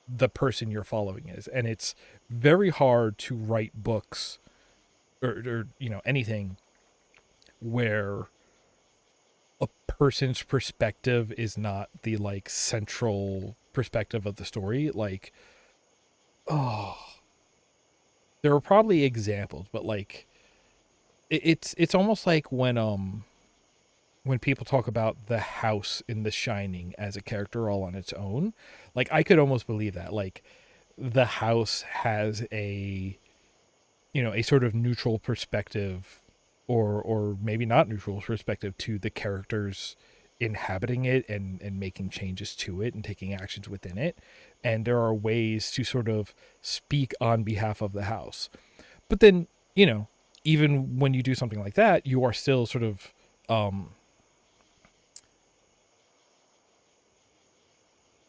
the person you're following is. And it's very hard to write books or anything where a person's perspective is not the like central perspective of the story. Like, there are probably examples, but like, it's almost like when people talk about the house in The Shining as a character all on its own. Like, I could almost believe that, like, the house has a sort of neutral perspective, or maybe not neutral perspective, to the characters inhabiting it and making changes to it and taking actions within it. And there are ways to sort of speak on behalf of the house. But then, even when you do something like that, you are still sort of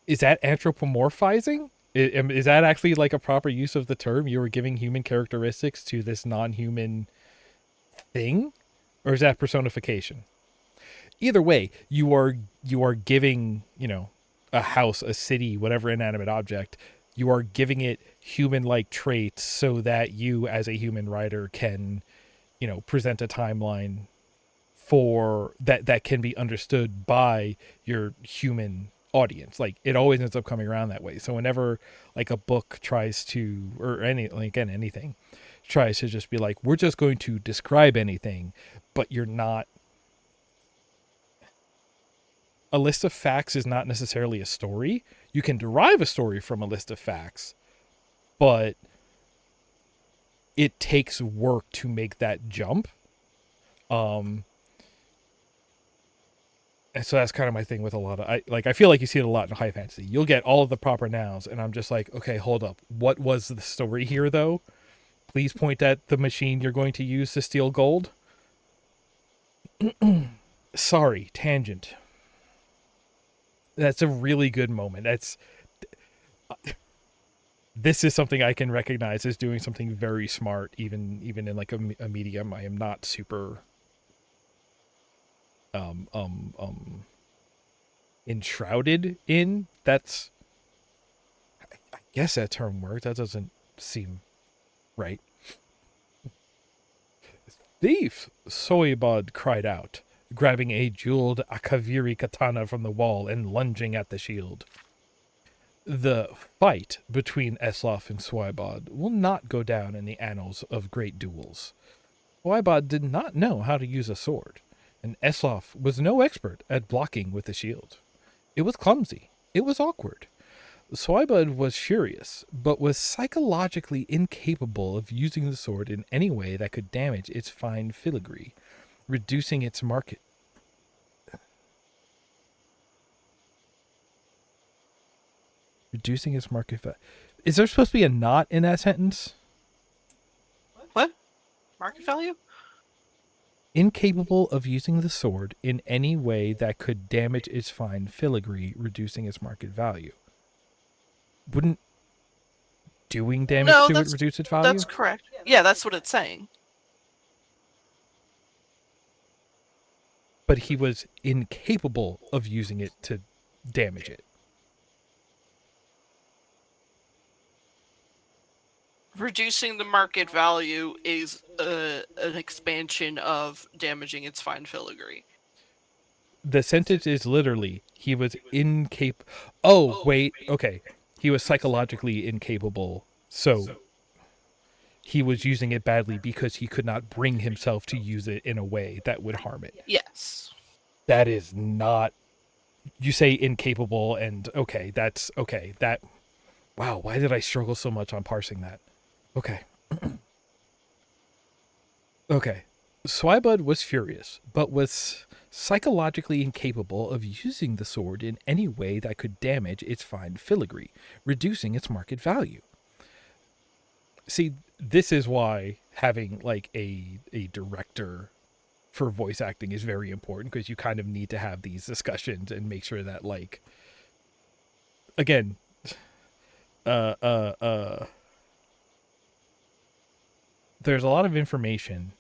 is that anthropomorphizing? Is that actually like a proper use of the term? You were giving human characteristics to this non-human thing, or is that personification? Either way, you are giving, a house, a city, whatever inanimate object, you are giving it human-like traits so that you as a human writer can, present a timeline for that can be understood by your human audience. Like, it always ends up coming around that way. So whenever like a book tries to, or anything tries to just be like, we're just going to describe anything, but you're not, a list of facts is not necessarily a story. You can derive a story from a list of facts, but it takes work to make that jump. And so that's kind of my thing with a lot of, I feel like you see it a lot in high fantasy. You'll get all of the proper nouns, and I'm just like, okay, hold up. What was the story here, though? Please point at the machine you're going to use to steal gold. Sorry, tangent. That's a really good moment. This is something I can recognize as doing something very smart, even in like a medium I am not super enshrouded in. That's, I guess that term works. That doesn't seem right. Thief! Soibod cried out, grabbing a jeweled Akaviri katana from the wall and lunging at the shield. The fight between Eslof and Swibod will not go down in the annals of great duels. Swibod did not know how to use a sword, and Eslof was no expert at blocking with a shield. It was clumsy. It was awkward. Swibod was furious, but was psychologically incapable of using the sword in any way that could damage its fine filigree, reducing its market. Reducing its market value. Is there supposed to be a not in that sentence? What? Market value? Incapable of using the sword in any way that could damage its fine filigree, reducing its market value. Wouldn't doing damage to it reduce its value? That's correct. Yeah, that's what it's saying. But he was incapable of using it to damage it. Reducing the market value is an expansion of damaging its fine filigree. The sentence is literally, he was incapable. Oh, wait. Okay. He was psychologically incapable. So he was using it badly because he could not bring himself to use it in a way that would harm it. Yes. That is not, you say incapable and okay, that's okay. That, wow, why did I struggle so much on parsing that? Okay. Okay. Swibud was furious, but was psychologically incapable of using the sword in any way that could damage its fine filigree, reducing its market value. See, this is why having like a director for voice acting is very important, because you kind of need to have these discussions and make sure that, like, again, there's a lot of information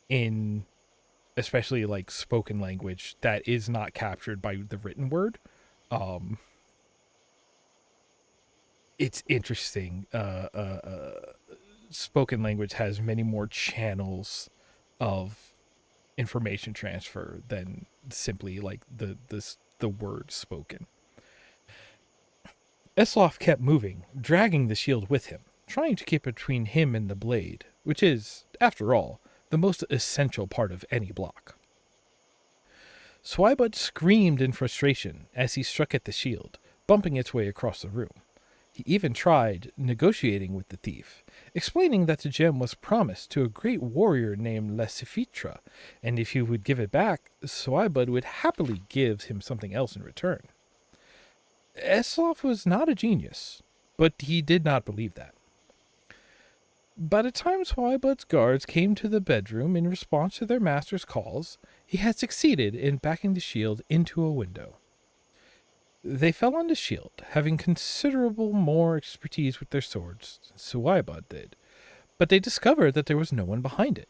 in especially like spoken language that is not captured by the written word. It's interesting. Spoken language has many more channels of information transfer than simply like the word spoken. Eslof kept moving, dragging the shield with him, trying to keep between him and the blade, which is, after all, the most essential part of any block. Swibud screamed in frustration as he struck at the shield, bumping its way across the room. He even tried negotiating with the thief, explaining that the gem was promised to a great warrior named Lesifitra, and if he would give it back, Swibud would happily give him something else in return. Eslof was not a genius, but he did not believe that. By the time Swibud's guards came to the bedroom in response to their master's calls, he had succeeded in backing the shield into a window. They fell on the shield, having considerable more expertise with their swords than Swibud did, but they discovered that there was no one behind it.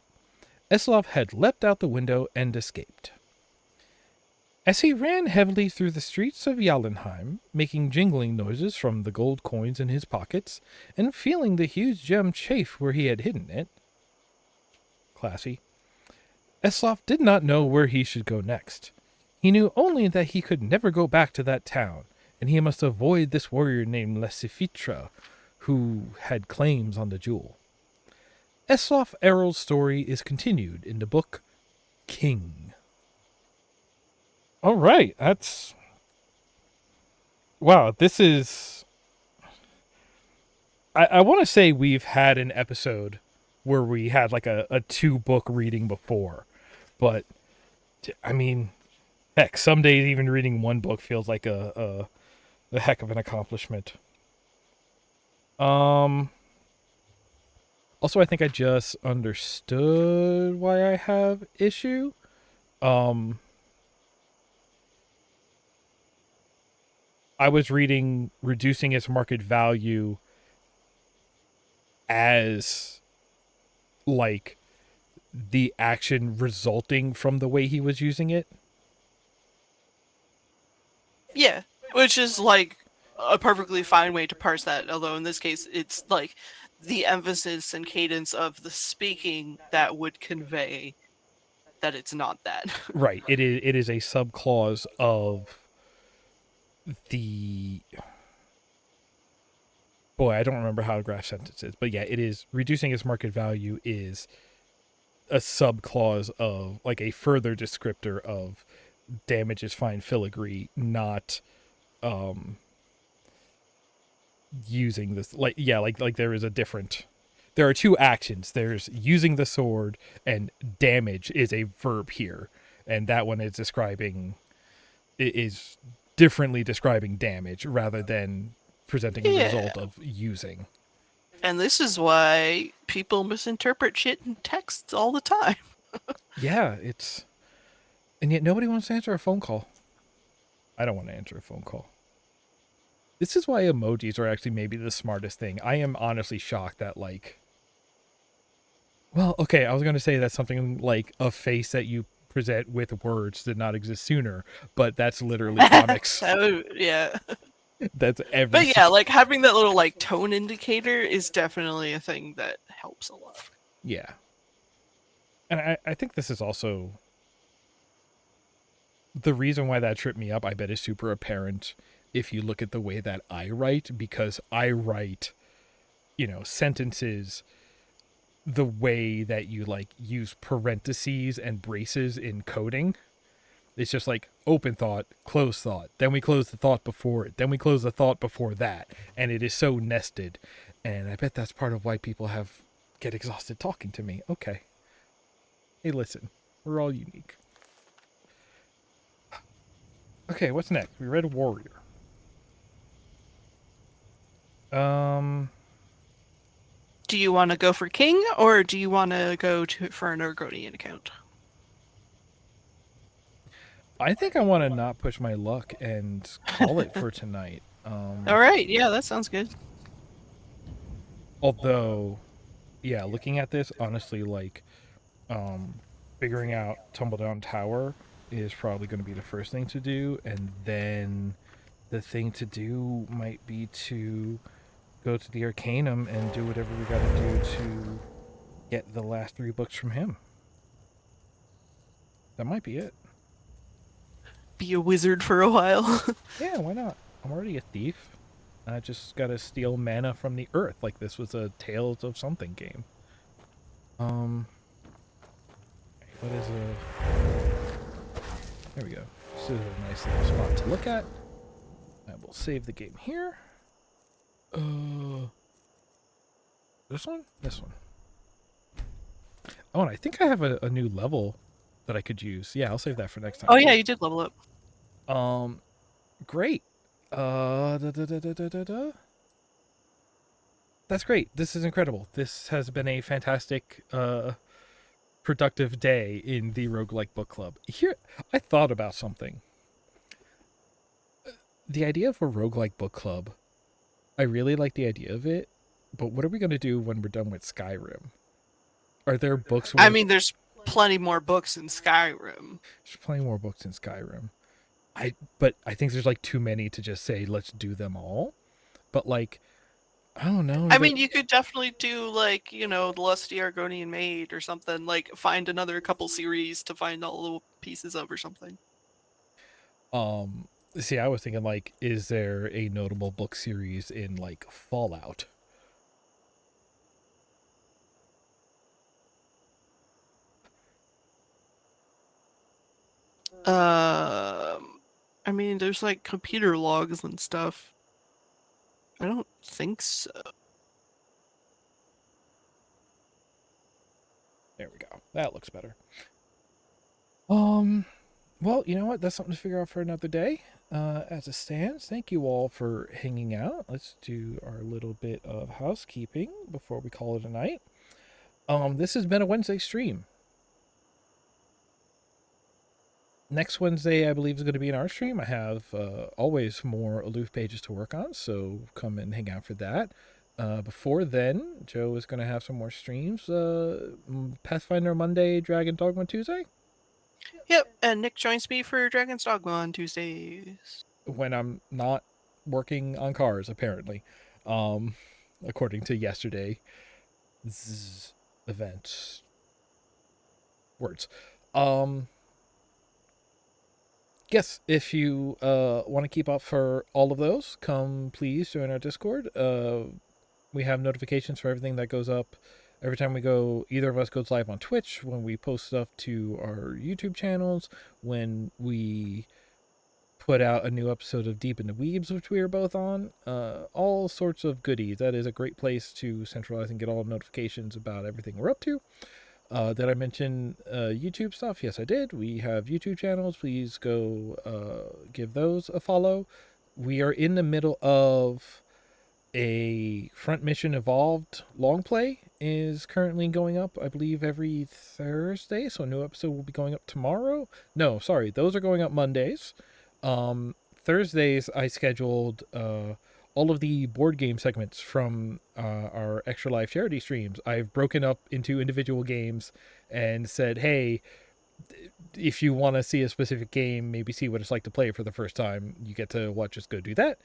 Eslof had leapt out the window and escaped. As he ran heavily through the streets of Jotunheim, making jingling noises from the gold coins in his pockets, and feeling the huge gem chafe where he had hidden it, classy, Eslof did not know where he should go next. He knew only that he could never go back to that town, and he must avoid this warrior named Lesifitra, who had claims on the jewel. Eslof Errol's story is continued in the book King. All right, that's wow. This is. I want to say we've had an episode where we had like a 2-book reading before, but I mean, heck, some days even reading 1 book feels like a heck of an accomplishment. Also, I think I just understood why I have issue. I was reading reducing its market value as like the action resulting from the way he was using it. Yeah, which is like a perfectly fine way to parse that. Although in this case, it's like the emphasis and cadence of the speaking that would convey that it's not that. Right. It is a subclause of the boy, I don't remember how to graph sentences, but yeah, it is reducing its market value is a subclause of like a further descriptor of damage is fine filigree, not using this like there is a different there are 2 actions. There's using the sword and damage is a verb here. And that one is differently describing damage rather than presenting a result of using. And this is why people misinterpret shit in texts all the time. Yeah, and yet nobody wants to answer a phone call. I don't want to answer a phone call. This is why emojis are actually maybe the smartest thing. I am honestly shocked that well, okay, I was going to say that's something like a face that you present with words did not exist sooner, but that's literally comics. Yeah. That's every. But yeah, like having that little like tone indicator is definitely a thing that helps a lot. Yeah. And I think this is also the reason why that tripped me up, I bet is super apparent if you look at the way that I write, because I write, sentences the way that you like use parentheses and braces in coding. It's just like open thought, close thought. Then we close the thought before it. Then we close the thought before that. And it is so nested. And I bet that's part of why people get exhausted talking to me. Okay. Hey, listen. We're all unique. Okay, what's next? We read Warrior. Do you want to go for King, or do you want to go for an Argonian account? I think I want to not push my luck and call it for tonight. All right, yeah, that sounds good. Although, yeah, looking at this, honestly, figuring out Tumbledown Tower is probably going to be the first thing to do, and then the thing to do might be to go to the Arcanum and do whatever we got to do to get the last 3 books from him. That might be it. Be a wizard for a while. Yeah, why not? I'm already a thief. I just gotta steal mana from the earth, like this was a Tales of Something game. What is there we go. This is a nice little spot to look at. I will save the game here. This one? This one. Oh, and I think I have a new level that I could use. Yeah, I'll save that for next time. Oh yeah, you did level up. Great. That's great. This is incredible. This has been a fantastic, productive day in the Roguelike Book Club. Here, I thought about something. The idea of a Roguelike Book Club, I really like the idea of it, but what are we going to do when we're done with Skyrim? Are there books? I mean, there's plenty more books in Skyrim. There's plenty more books in Skyrim. But I think there's like too many to just say, let's do them all. But like, I don't know. I mean, you could definitely do like, the Lusty Argonian Maid or something, like find another couple series to find all the little pieces of or something. See, I was thinking like, is there a notable book series in like Fallout? I mean, there's like computer logs and stuff. I don't think so. There we go. That looks better. Well, you know what? That's something to figure out for another day. As it stands, thank you all for hanging out. Let's do our little bit of housekeeping before we call it a night. This has been a Wednesday stream. Next Wednesday, I believe, is going to be an art stream. I have always more aloof pages to work on, so come and hang out for that. Before then, Joe is going to have some more streams. Pathfinder Monday, Dragon Dogma Tuesday. Yep, and Nick joins me for Dragon's Dogma on Tuesdays. When I'm not working on cars, apparently. According to yesterday's event. Words. Yes, if you want to keep up for all of those, come please join our Discord. We have notifications for everything that goes up every time we go. Either of us goes live on Twitch, when we post stuff to our YouTube channels, when we put out a new episode of Deep in the Weebs, which we are both on. All sorts of goodies. That is a great place to centralize and get all notifications about everything we're up to. Did I mention YouTube stuff? Yes, I did. We have YouTube channels. Please go give those a follow. We are in the middle of a Front Mission Evolved long play is currently going up, I believe, every Thursday. So a new episode will be going up tomorrow. No, sorry. Those are going up Mondays. Thursdays, I scheduled all of the board game segments from our Extra Life charity streams. I've broken up into individual games and said, hey, if you want to see a specific game, maybe see what it's like to play it for the first time, you get to watch us go do that.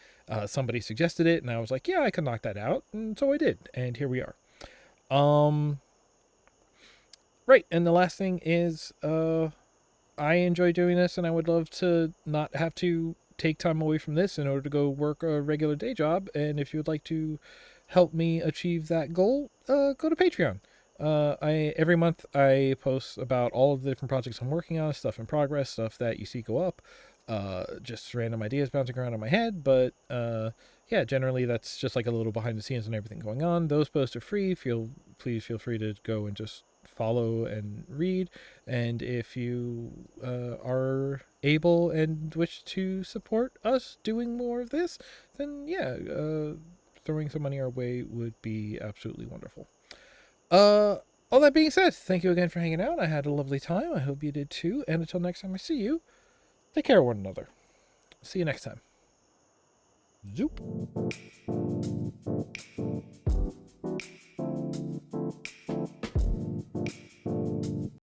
Somebody suggested it, and I was like, yeah, I can knock that out. And so I did, and here we are. Right, and the last thing is, I enjoy doing this, and I would love to not have to take time away from this in order to go work a regular day job. And if you would like to help me achieve that goal, go to Patreon. Every month I post about all of the different projects I'm working on, stuff in progress, stuff that you see go up, just random ideas bouncing around in my head. But yeah, generally that's just like a little behind the scenes and everything going on. Those posts are free. Please feel free to go and just follow and read. And if you are able and wish to support us doing more of this, then yeah, throwing some money our way would be absolutely wonderful. All that being said, thank you again for hanging out. I had a lovely time. I hope you did too. And until next time I see you, take care of one another. See you next time. Zoop.